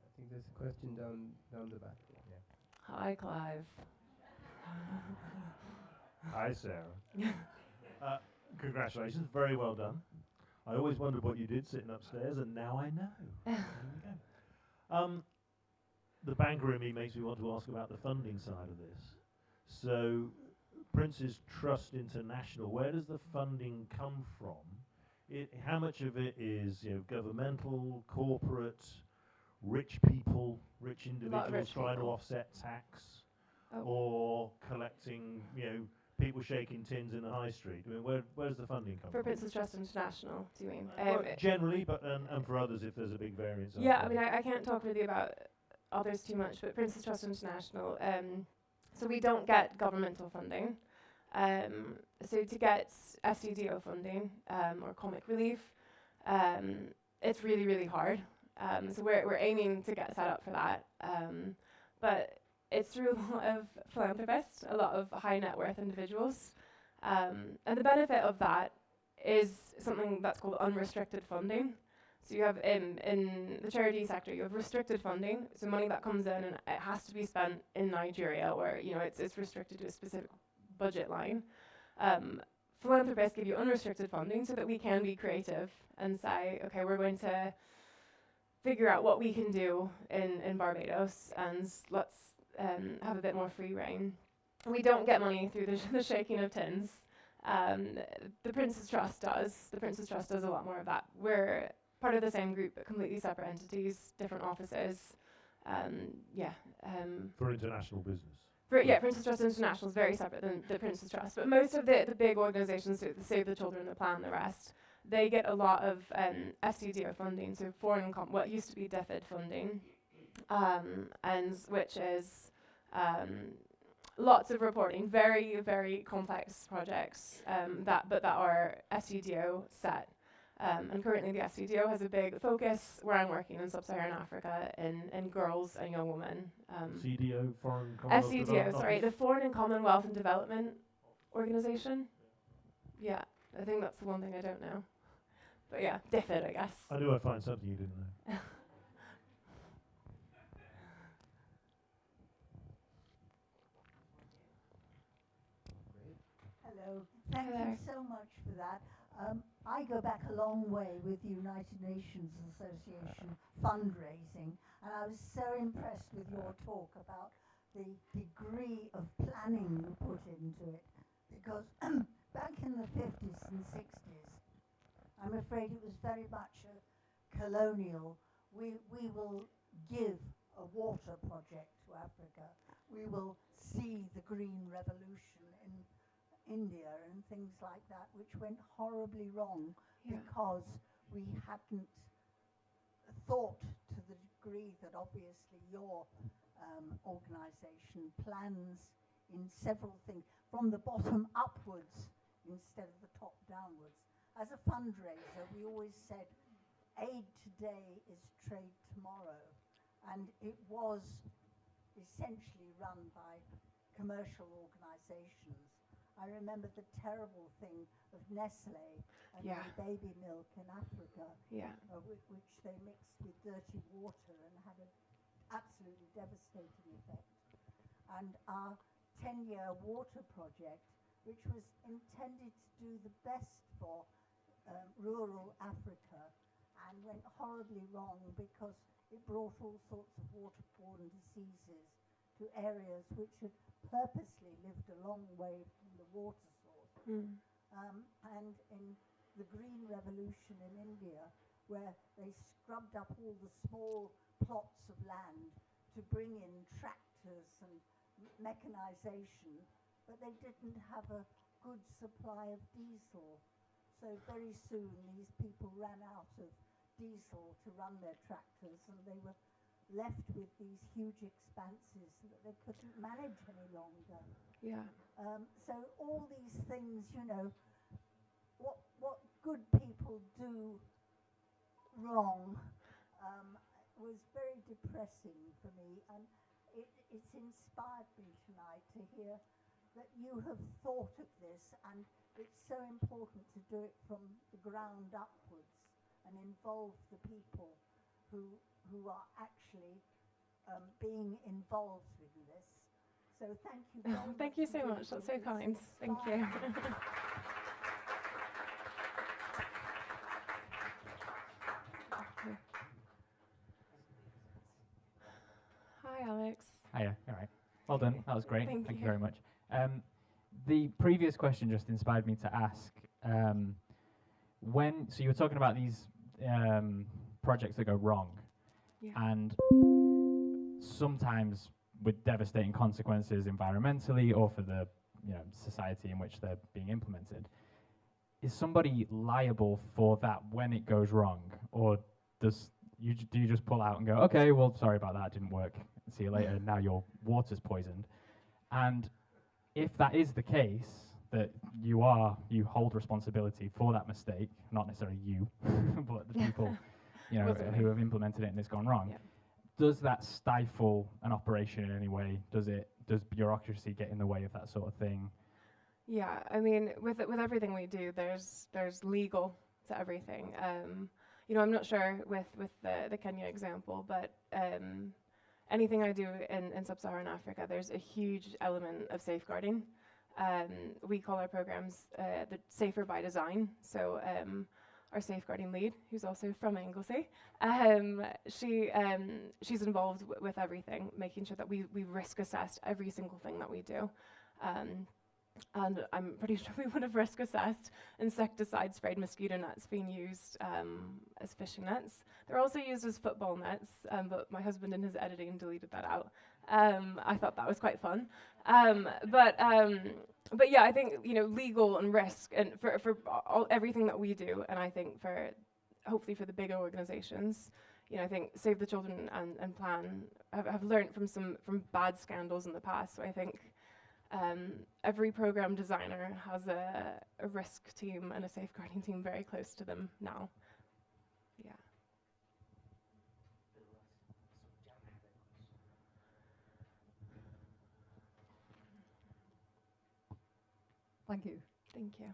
I think there's a question down the back. Yeah. Hi, Clive. Hi, Sarah. Congratulations, very well done. I always wondered what you did sitting upstairs, and now I know. There we go. The banker in me makes me want to ask about the funding side of this. So, Prince's Trust International, where does the funding come from? How much of it is governmental, corporate, rich people, rich individuals trying to offset tax, or collecting, people shaking tins in the high street? I mean, where does the funding come For from? Prince's Trust International, do you mean? Well, generally, but and for others, if there's a big variance. Yeah, I mean, I can't talk really about others too much, but Prince's Trust International, so we don't get governmental funding. So to get FCDO funding, or comic relief, it's really, really hard. So we're aiming to get set up for that. But it's through a lot of philanthropists, a lot of high net worth individuals. And the benefit of that is something that's called unrestricted funding. So you have in the charity sector, you have restricted funding, so money that comes in and it has to be spent in Nigeria, where it's restricted to a specific budget line. Philanthropists give you unrestricted funding so that we can be creative and say, okay, we're going to figure out what we can do in Barbados, and let's have a bit more free reign. We don't get money through the shaking of tins. The Prince's Trust does. The Prince's Trust does a lot more of that. We're part of the same group, but completely separate entities, different offices. For international business. Prince's Trust International is very separate than the Prince's Trust. But most of the big organisations, so the Save the Children, the Plan, the rest, they get a lot of FCDO funding, so foreign what used to be DFID funding, and which is lots of reporting, very, very complex projects that are FCDO set. And currently the FCDO has a big focus where I'm working in sub-Saharan Africa in girls and young women. CDO, Foreign Commonwealth FCDO, Development sorry, Office? the Foreign and Commonwealth and Development Organisation. Yeah, I think that's the one thing I don't know. But yeah, DFID, I guess. I knew I'd find something you didn't know. Hello, thank you so much for that. I go back a long way with the United Nations Association fundraising, and I was so impressed with your talk about the degree of planning you put into it, because back in the 50s and 60s, I'm afraid it was very much a colonial, we will give a water project to Africa, we will see the green revolution in India and things like that, which went horribly wrong because we hadn't thought to the degree that obviously your organisation plans in several things from the bottom upwards instead of the top downwards. As a fundraiser, we always said aid today is trade tomorrow, and it was essentially run by commercial organisations. I remember the terrible thing of Nestle and the baby milk in Africa, which they mixed with dirty water and had an absolutely devastating effect. And our 10-year water project, which was intended to do the best for rural Africa, and went horribly wrong because it brought all sorts of waterborne diseases to areas which had purposely lived a long way from the water source. And in the Green Revolution in India, where they scrubbed up all the small plots of land to bring in tractors and mechanisation, but they didn't have a good supply of diesel. So very soon these people ran out of diesel to run their tractors, and they were left with these huge expanses that they couldn't manage any longer. Yeah. So all these things, you know, what good people do wrong was very depressing for me, and it's inspired me tonight to hear that you have thought of this, and it's so important to do it from the ground upwards and involve the people who are actually being involved in this. So thank you very much. Thank you so much. That's so kind. Thank you. Hi, Alex. Hiya, all right. Well done, that was great. Thank you you. very much. The previous question just inspired me to ask, so you were talking about these projects that go wrong, Yeah. and sometimes with devastating consequences environmentally or for the society in which they're being implemented. Is somebody liable for that when it goes wrong, or do you just pull out and go, okay, well, sorry about that, didn't work, see you later, now your water's poisoned? And if that is the case, that you hold responsibility for that mistake, not necessarily you, but the people who have implemented it and it's gone wrong, Yeah. does that stifle an operation in any way? Does bureaucracy get in the way of that sort of thing? Yeah, I mean, with everything we do, there's legal to everything. I'm not sure with the Kenya example, but anything I do in sub-Saharan Africa, there's a huge element of safeguarding. We call our programs the Safer by Design. So our safeguarding lead, who's also from Anglesey, she's involved with everything, making sure that we risk assess every single thing that we do. And I'm pretty sure we would have risk assessed insecticide sprayed mosquito nets being used as fishing nets. They're also used as football nets, but my husband in his editing deleted that out. I thought that was quite fun. But yeah, I think legal and risk, and for everything that we do, and I think hopefully for the bigger organizations, I think Save the Children and Plan have learned from bad scandals in the past. So I think every program designer has a risk team and a safeguarding team very close to them now. Yeah. Thank you. Thank you.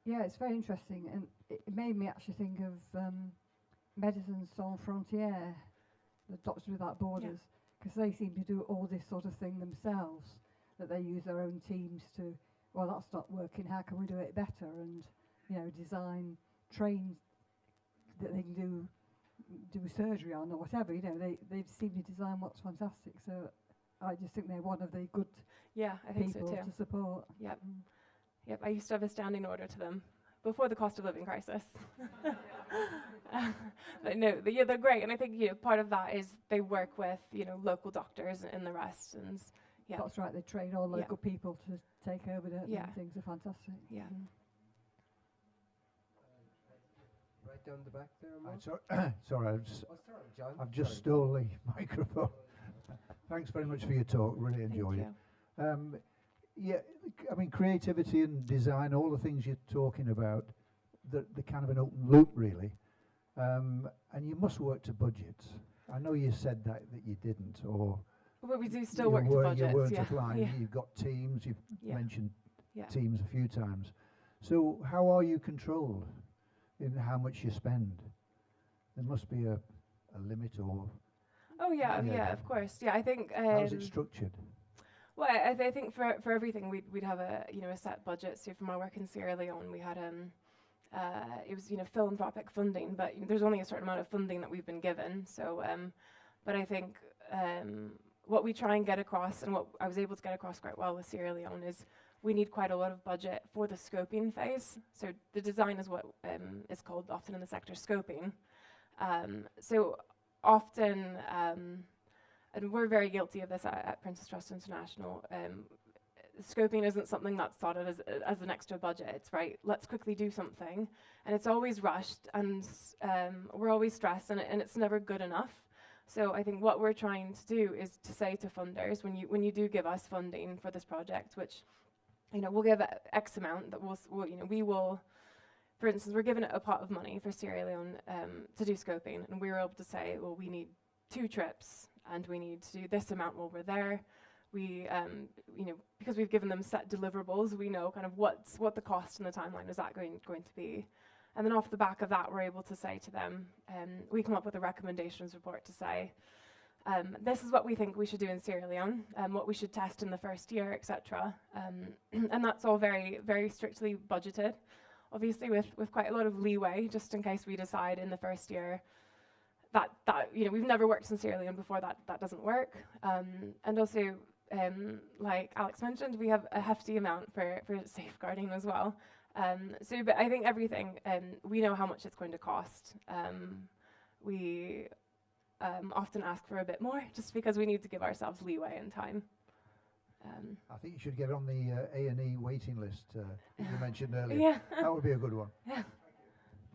Yeah, it's very interesting, and it made me actually think of Médecins Sans Frontières, the Doctors Without Borders, because they seem to do all this sort of thing themselves, that they use their own teams to, well, that's not working, how can we do it better, and design trains that they can do surgery on or whatever. They seem to design what's fantastic. So I just think they're one of the good I think so people too. to support. Yep. Yep, I used to have a standing order to them before the cost of living crisis. But no, they're great, and I think part of that is they work with local doctors and the rest, and yeah. That's right. They train all local people to take over the things are fantastic. Yeah. Right down the back there, Mark. Sorry, John. I've just stole the microphone. Thanks very much for your talk. Really enjoyed it. Yeah, I mean, creativity and design, all the things you're talking about, they're kind of an open loop, really. And you must work to budgets. I know you said that you didn't, or but we do still work to budgets. You weren't applying. You've got teams. You've mentioned teams a few times. So how are you controlled in how much you spend? There must be a limit, or. Oh yeah, of course. Yeah, I think. How's it structured? Well, I think for everything we'd have a set budget. So from our work in Sierra Leone, we had it was philanthropic funding, but there's only a certain amount of funding that we've been given. So, but I think what we try and get across, and what I was able to get across quite well with Sierra Leone, is we need quite a lot of budget for the scoping phase. So the design is what is called often in the sector scoping. So often and we're very guilty of this at Princess Trust International. Scoping isn't something that's thought of as an extra budget. It's right, let's quickly do something. And it's always rushed, and we're always stressed, and it's never good enough. So I think what we're trying to do is to say to funders, when you do give us funding for this project, which, you know, we'll give X amount that we will, for instance, we're given a pot of money for Sierra Leone to do scoping, and we were able to say, well, we need 2 trips, and we need to do this amount while we're there. We, you know, because we've given them set deliverables, we know kind of what the cost and the timeline is that going to be. And then off the back of that, we're able to say to them, we come up with a recommendations report to say, this is what we think we should do in Sierra Leone, what we should test in the first year, etc. And that's all very, very strictly budgeted, obviously with quite a lot of leeway, just in case we decide in the first year that you know, we've never worked in Sierra Leone before, that doesn't work. And also, like Alex mentioned, we have a hefty amount for safeguarding as well. But I think everything, we know how much it's going to cost. We often ask for a bit more just because we need to give ourselves leeway and time. I think you should get on the A&E waiting list that you mentioned earlier. Yeah. That would be a good one. Yeah.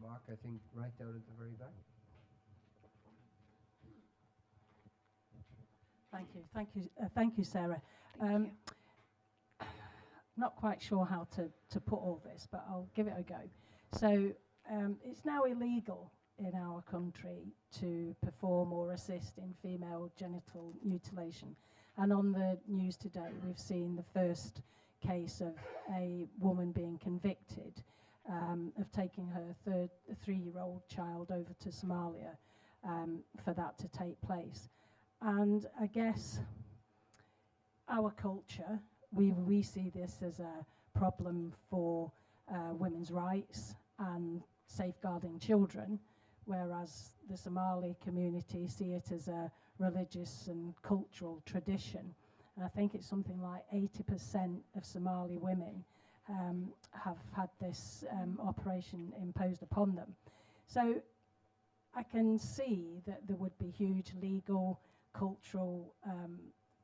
Mark, I think right down at the very back. Thank you, Sarah. Thank you. Not quite sure how to put all this, but I'll give it a go. So it's now illegal in our country to perform or assist in female genital mutilation. And on the news today, we've seen the first case of a woman being convicted of taking her 3-year-old child over to Somalia for that to take place. And I guess our culture, we see this as a problem for women's rights and safeguarding children, whereas the Somali community see it as a religious and cultural tradition. And I think it's something like 80% of Somali women have had this operation imposed upon them. So I can see that there would be huge legal, cultural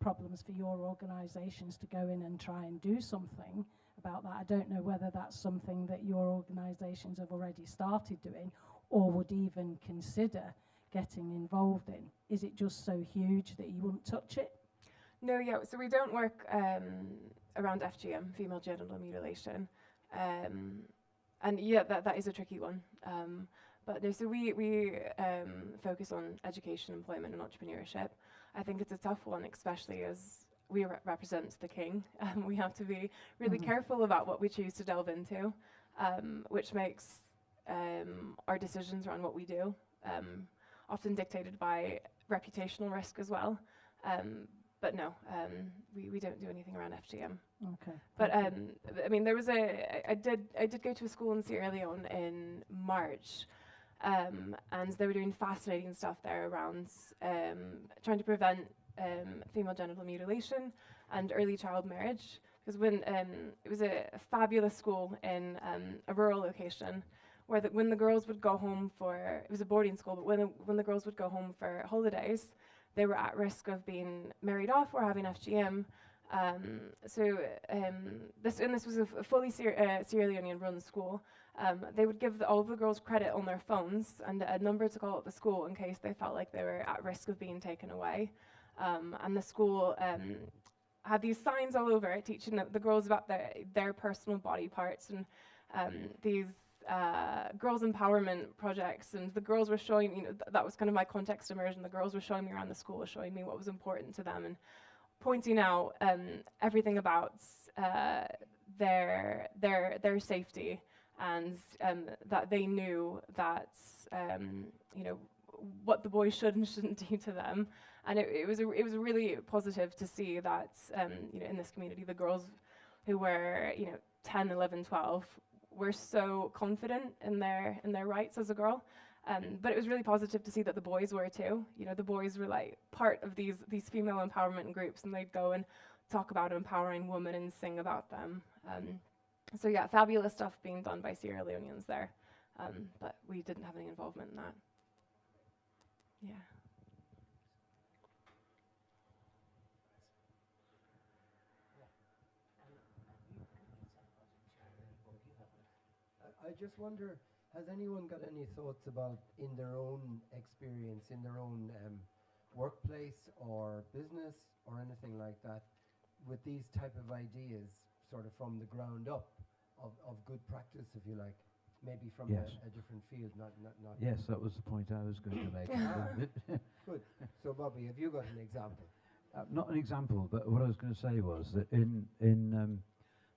problems for your organisations to go in and try and do something about that. I don't know whether that's something that your organisations have already started doing or would even consider getting involved in. Is it just so huge that you wouldn't touch it? No, yeah, so we don't work around FGM, female genital mutilation. And yeah, that is a tricky one. But no, so we focus on education, employment and entrepreneurship. I think it's a tough one, especially as we represent the king. We have to be really careful about what we choose to delve into, which makes our decisions around what we do often dictated by reputational risk as well. But no, we don't do anything around FGM. Okay. But I mean, there was I did go to a school in Sierra Leone in March, and they were doing fascinating stuff there around trying to prevent female genital mutilation and early child marriage. Because when it was a fabulous school in a rural location, where when the girls would go home it was a boarding school, but when the girls would go home for holidays, they were at risk of being married off or having FGM. This was a fully Sierra Leonean run school. They would give all of the girls credit on their phones and a number to call at the school in case they felt like they were at risk of being taken away. And the school had these signs all over it teaching the girls about their personal body parts and these girls' empowerment projects, and the girls were showing, that was kind of my context immersion. The girls were showing me around the school, showing me what was important to them, and pointing out everything about their safety, and that they knew that what the boys should and shouldn't do to them. And it was really positive to see that in this community, the girls who were 10, 11, 12 were so confident in their rights as a girl, but it was really positive to see that the boys were too. The boys were like part of these female empowerment groups, and they'd go and talk about empowering women and sing about them. So yeah, fabulous stuff being done by Sierra Leoneans there, but we didn't have any involvement in that. Yeah. I just wonder, has anyone got any thoughts about, in their own experience, in their own workplace or business or anything like that, with these type of ideas, sort of from the ground up, of good practice, if you like, maybe from Yes. a different field, not. Yes, that was the point I was going to make. Good. So, Bobby, have you got an example? Not an example, but what I was going to say was that in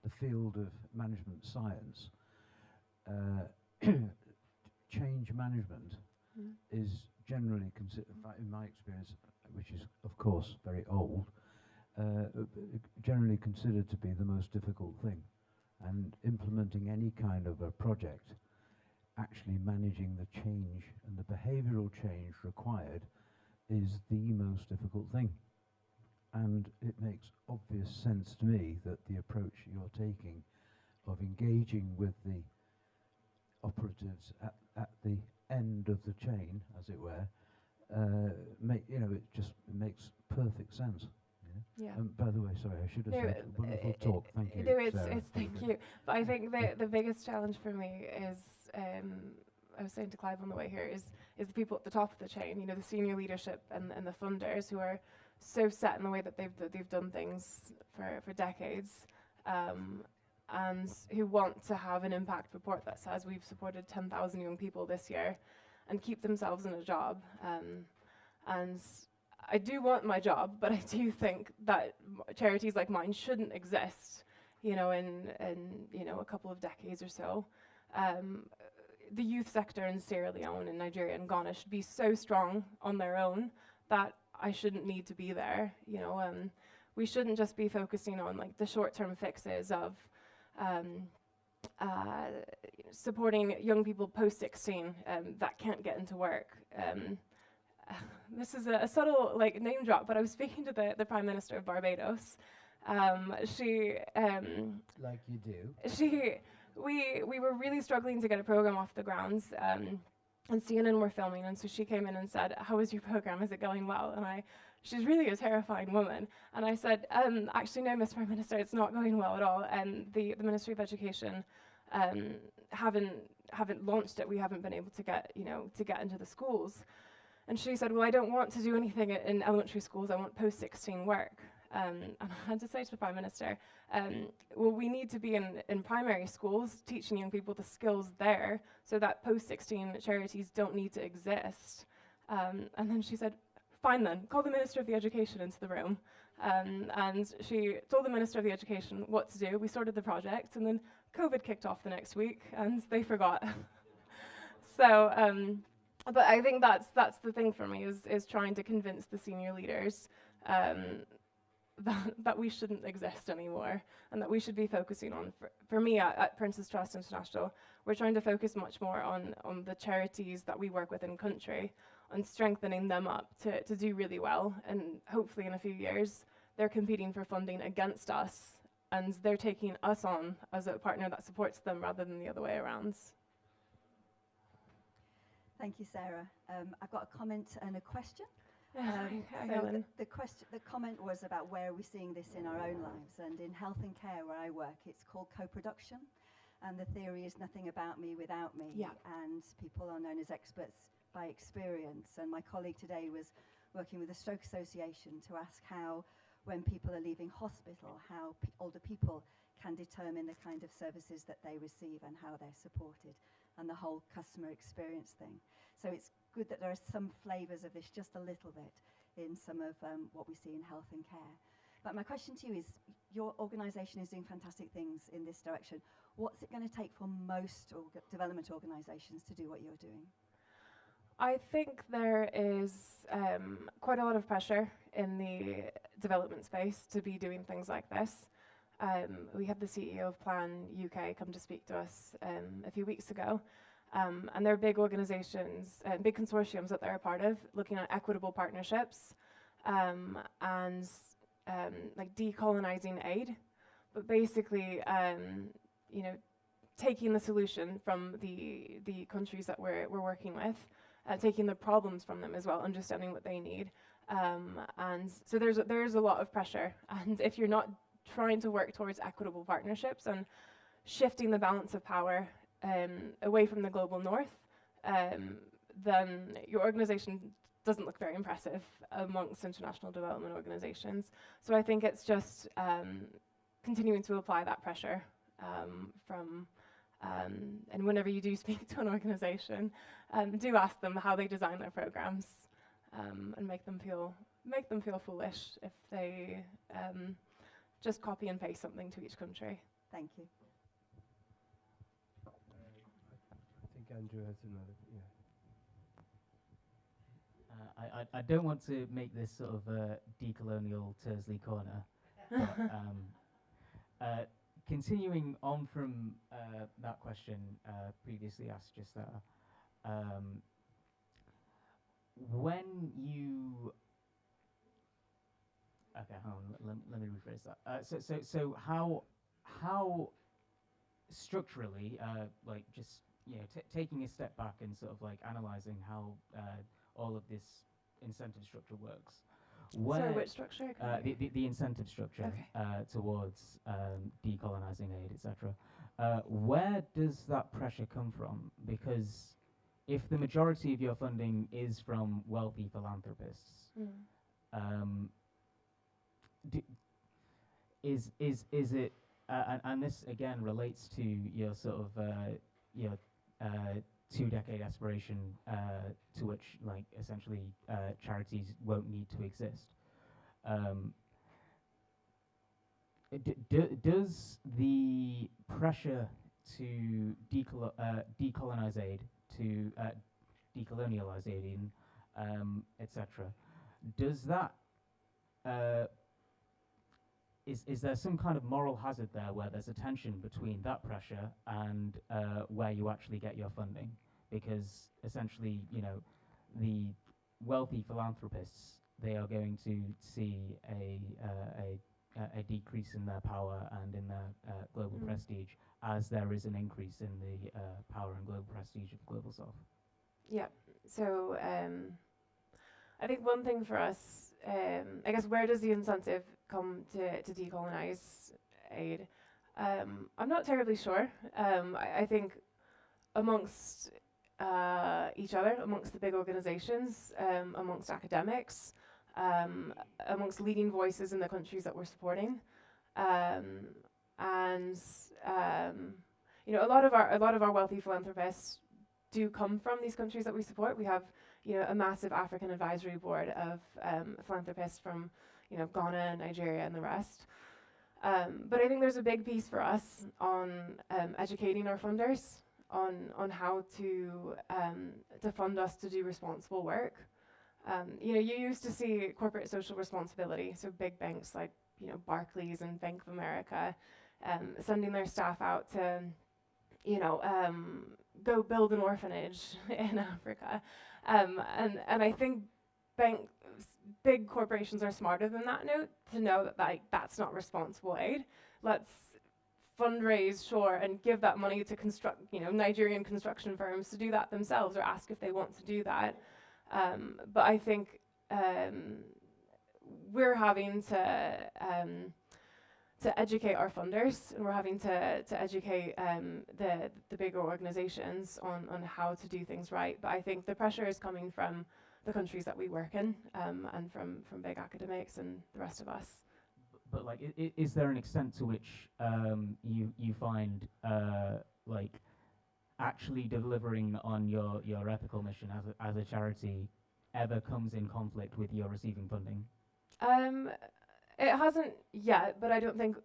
the field of management science, change management is generally considered, in my experience, which is of course very old, generally considered to be the most difficult thing. And implementing any kind of a project, actually managing the change and the behavioural change required is the most difficult thing. And it makes obvious sense to me that the approach you're taking of engaging with the operatives at the end of the chain, as it were, it just makes perfect sense. Yeah. By the way, sorry, I should have said wonderful talk. Thank you. No, Sarah. it's thank you. But I think the biggest challenge for me is, I was saying to Clive on the way here, is the people at the top of the chain. You know, the senior leadership and the funders who are so set in the way that they've done things for decades, and who want to have an impact report that says we've supported 10,000 young people this year, and keep themselves in a job. And I do want my job, but I do think that charities like mine shouldn't exist, in a couple of decades or so. The youth sector in Sierra Leone and Nigeria and Ghana should be so strong on their own that I shouldn't need to be there. We shouldn't just be focusing on like the short-term fixes of supporting young people post-16 that can't get into work. This is a subtle name drop, but I was speaking to the Prime Minister of Barbados. She like you do. We were really struggling to get a program off the ground, and CNN were filming, and so she came in and said, "How is your program? Is it going well?" And she's really a terrifying woman, and I said, "Actually, no, Miss Prime Minister, it's not going well at all." And the Ministry of Education haven't launched it. We haven't been able to get into the schools. And she said, "Well, I don't want to do anything in elementary schools. I want post-16 work." And I had to say to the Prime Minister, well, we need to be in primary schools teaching young people the skills there so that post-16 charities don't need to exist. And then she said, "Fine then, call the Minister of the Education into the room." And she told the Minister of the Education what to do. We started the project, and then COVID kicked off the next week, and they forgot. So, but I think that's the thing for me is trying to convince the senior leaders that we shouldn't exist anymore, and that we should be focusing on, for me at Prince's Trust International, we're trying to focus much more on the charities that we work with in country, on strengthening them up to do really well, and hopefully in a few years they're competing for funding against us, and they're taking us on as a partner that supports them rather than the other way around. Thank you, Sarah. I've got a comment and a question. The comment was about where we're seeing this in our own lives, and in health and care where I work, it's called co-production, and the theory is nothing about me without me, and people are known as experts by experience. And my colleague today was working with the Stroke Association to ask how, when people are leaving hospital, how older people can determine the kind of services that they receive and how they're supported, and the whole customer experience thing. So it's good that there are some flavours of this, just a little bit, in some of what we see in health and care. But my question to you is, your organisation is doing fantastic things in this direction. What's it going to take for most development organisations to do what you're doing? I think there is quite a lot of pressure in the development space to be doing things like this. We had the CEO of Plan UK come to speak to us a few weeks ago. And they're big organizations, big consortiums that they're a part of, looking at equitable partnerships and like decolonizing aid, but basically, taking the solution from the countries that we're working with, taking the problems from them as well, understanding what they need, and so there's a lot of pressure. And if you're not trying to work towards equitable partnerships and shifting the balance of power away from the global north, then your organization doesn't look very impressive amongst international development organizations. So I think it's just continuing to apply that pressure and whenever you do speak to an organization, do ask them how they design their programs and make them feel foolish if they just copy and paste something to each country. Thank you. I think Andrew has another. Yeah. I don't want to make this sort of a decolonial Tersley corner, but continuing on from that question previously asked just there, when you okay, hold on, let me rephrase that. So how structurally, like just taking a step back and sort of like analyzing how all of this incentive structure works. Sorry, which structure? The incentive structure towards decolonizing aid, etc. Where does that pressure come from? Because if the majority of your funding is from wealthy philanthropists, is it? And this again relates to your sort of your 2-decade aspiration to which, like, essentially charities won't need to exist. Does the pressure to decolonize aid, to decolonialize aid, etc., does that is there some kind of moral hazard there where there's a tension between that pressure and where you actually get your funding? Because essentially, the wealthy philanthropists, they are going to see a decrease in their power and in their global prestige, as there is an increase in the power and global prestige of Global South. Yeah. So I think one thing for us, I guess, where does the incentive come to decolonize aid? I'm not terribly sure. I think amongst each other, amongst the big organizations, amongst academics, amongst leading voices in the countries that we're supporting, and a lot of our wealthy philanthropists do come from these countries that we support. We have a massive African advisory board of philanthropists from Ghana, Nigeria, and the rest. But I think there's a big piece for us on educating our funders on how to fund us to do responsible work. You used to see corporate social responsibility, so big banks like Barclays and Bank of America sending their staff out to go build an orphanage in Africa, and I think big corporations are smarter than that now to know that that's not responsible aid. Let's fundraise, sure, and give that money to Nigerian construction firms to do that themselves, or ask if they want to do that. But I think we're having to educate our funders, and we're having to educate the bigger organizations on how to do things right. But I think the pressure is coming from the countries that we work in, and from big academics and the rest of us. But like, is there an extent to which you find like actually delivering on your ethical mission as a charity ever comes in conflict with your receiving funding? It hasn't yet, but I don't think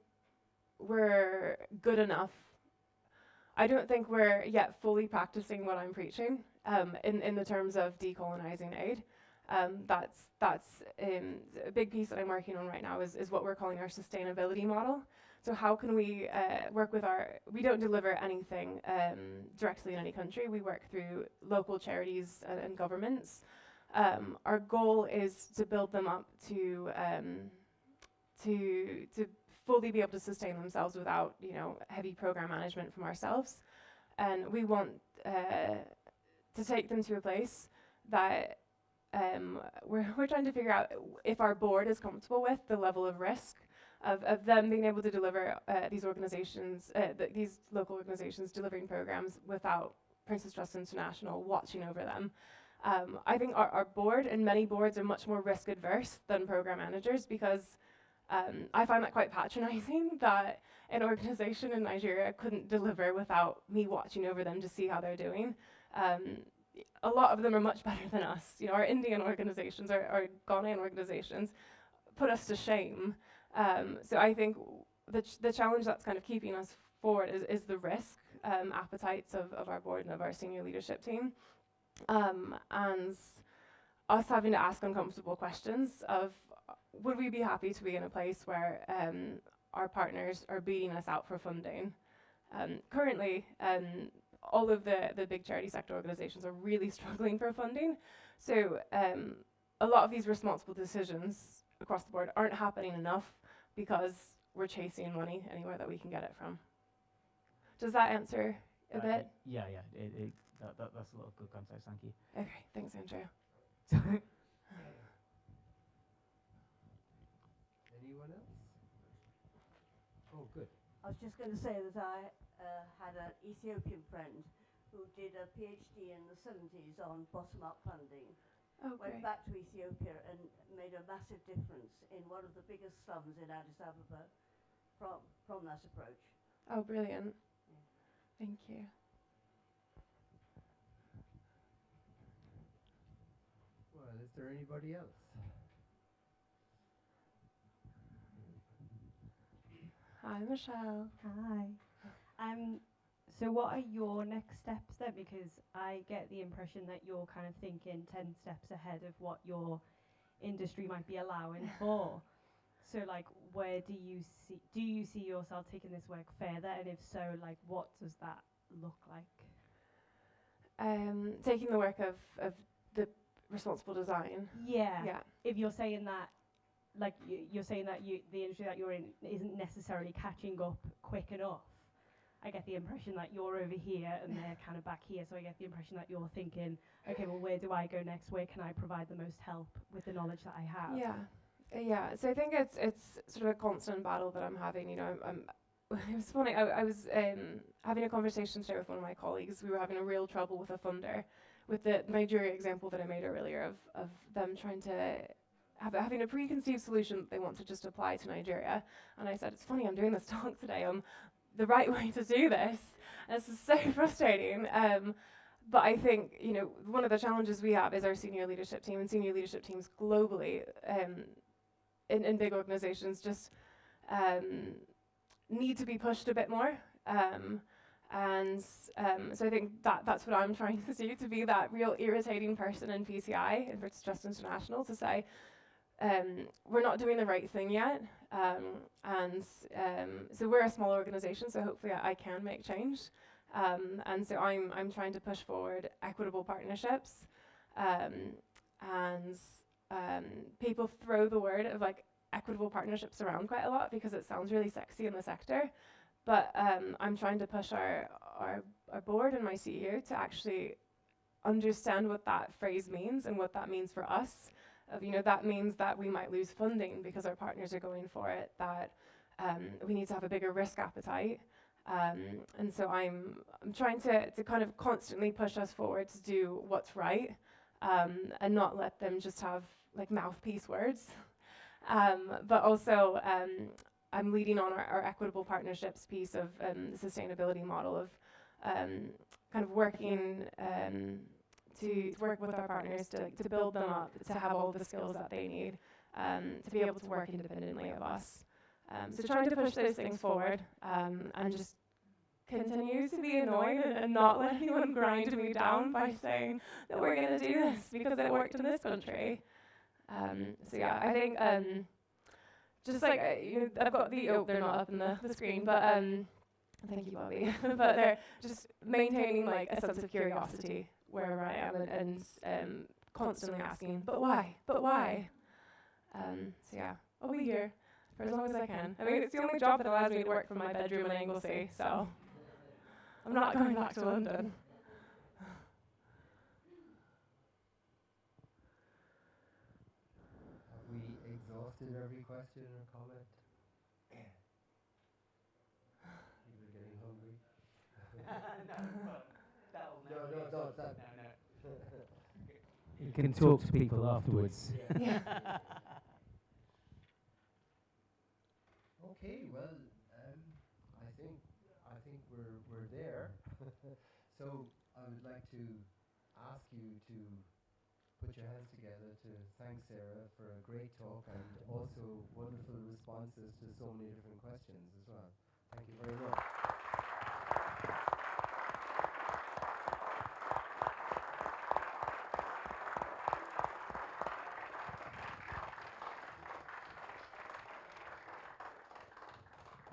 we're good enough. I don't think we're yet fully practicing what I'm preaching in the terms of decolonizing aid. That's a big piece that I'm working on right now is what we're calling our sustainability model. So how can we work with we don't deliver anything directly in any country. We work through local charities and governments. Our goal is to build them up to fully be able to sustain themselves without heavy program management from ourselves, and we want to take them to a place that we're trying to figure out if our board is comfortable with the level of risk of them being able to deliver these organizations, these local organizations delivering programs without Prince's Trust International watching over them. I think our board and many boards are much more risk adverse than program managers, because I find that quite patronizing that an organization in Nigeria couldn't deliver without me watching over them to see how they're doing. A lot of them are much better than us. You know, our Indian organizations, our Ghanaian organizations put us to shame. So I think the challenge that's kind of keeping us forward is the risk appetites of our board and of our senior leadership team. And us having to ask uncomfortable questions of, would we be happy to be in a place where our partners are beating us out for funding? Currently, all of the big charity sector organizations are really struggling for funding. So a lot of these responsible decisions across the board aren't happening enough because we're chasing money anywhere that we can get it from. Does that answer a bit? Yeah, that's a lot of good context, thank you. Okay, thanks, Andrea. Anyone else? Oh, good. I was just going to say that I had an Ethiopian friend who did a PhD in the 70s on bottom-up funding. Went back to Ethiopia and made a massive difference in one of the biggest slums in Addis Ababa from that approach. Oh, brilliant. Yeah. Thank you. Well, is there anybody else? Hi, Michelle. Hi. So what are your next steps then? Because I get the impression that you're kind of thinking 10 steps ahead of what your industry might be allowing for. So like, where do you see yourself taking this work further? And if so, like, what does that look like? Taking the work of the responsible design. Yeah. Yeah. If you're saying that, like, you're saying that the industry that you're in isn't necessarily catching up quick enough. I get the impression that you're over here and they're kind of back here. So I get the impression that you're thinking, okay, well, where do I go next? Where can I provide the most help with the knowledge that I have? Yeah. Yeah. So I think it's sort of a constant battle that I'm having. You know, it was funny. I was having a conversation today with one of my colleagues. We were having a real trouble with a funder, with the Nigeria example that I made earlier of them trying to having a preconceived solution that they want to just apply to Nigeria. And I said, it's funny, I'm doing this talk today on the right way to do this. And this is so frustrating. But I think, you know, one of the challenges we have is our senior leadership team, and senior leadership teams globally in big organizations just need to be pushed a bit more. So I think that's what I'm trying to do, to be that real irritating person in PCI, in Prince's Trust International, to say, we're not doing the right thing yet. So we're a small organization, so hopefully I can make change. And so I'm trying to push forward equitable partnerships. People throw the word of like equitable partnerships around quite a lot because it sounds really sexy in the sector. But I'm trying to push our board and my CEO to actually understand what that phrase means and what that means for us. You know, that means that we might lose funding because our partners are going for it, that we need to have a bigger risk appetite. And so I'm trying to kind of constantly push us forward to do what's right, and not let them just have like mouthpiece words. But also I'm leading on our equitable partnerships piece of the sustainability model of kind of working to work with our partners to build them up, to have all the skills that they need, to be able to work independently of us. So trying to push those things forward, and just continue to be annoyed and not let anyone grind me down by saying that we're going to do this because it worked in this country. So yeah, I think just like, you know, I've got they're not up in the screen, but thank you, Bobby. But they're just maintaining like a sense of curiosity wherever I am, and constantly asking, but why? But why? So yeah, I'll be here for as long as I can. I mean, it's the only job that allows me to work from my bedroom in Anglesey, so I'm not going back to London. Have we exhausted every question or comment? People are getting hungry. You can talk to people afterwards. Yeah. Okay, well, I think we're there. So I would like to ask you to put your hands together to thank Sarah for a great talk and also wonderful responses to so many different questions as well. Thank you very much.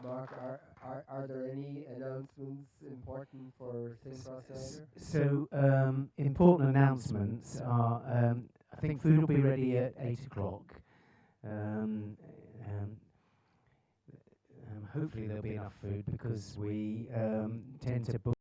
Mark, are there any announcements important for Think Rhosneigr? So, important announcements are, I think food will be ready at 8 o'clock. Hopefully there'll be enough food because we tend to book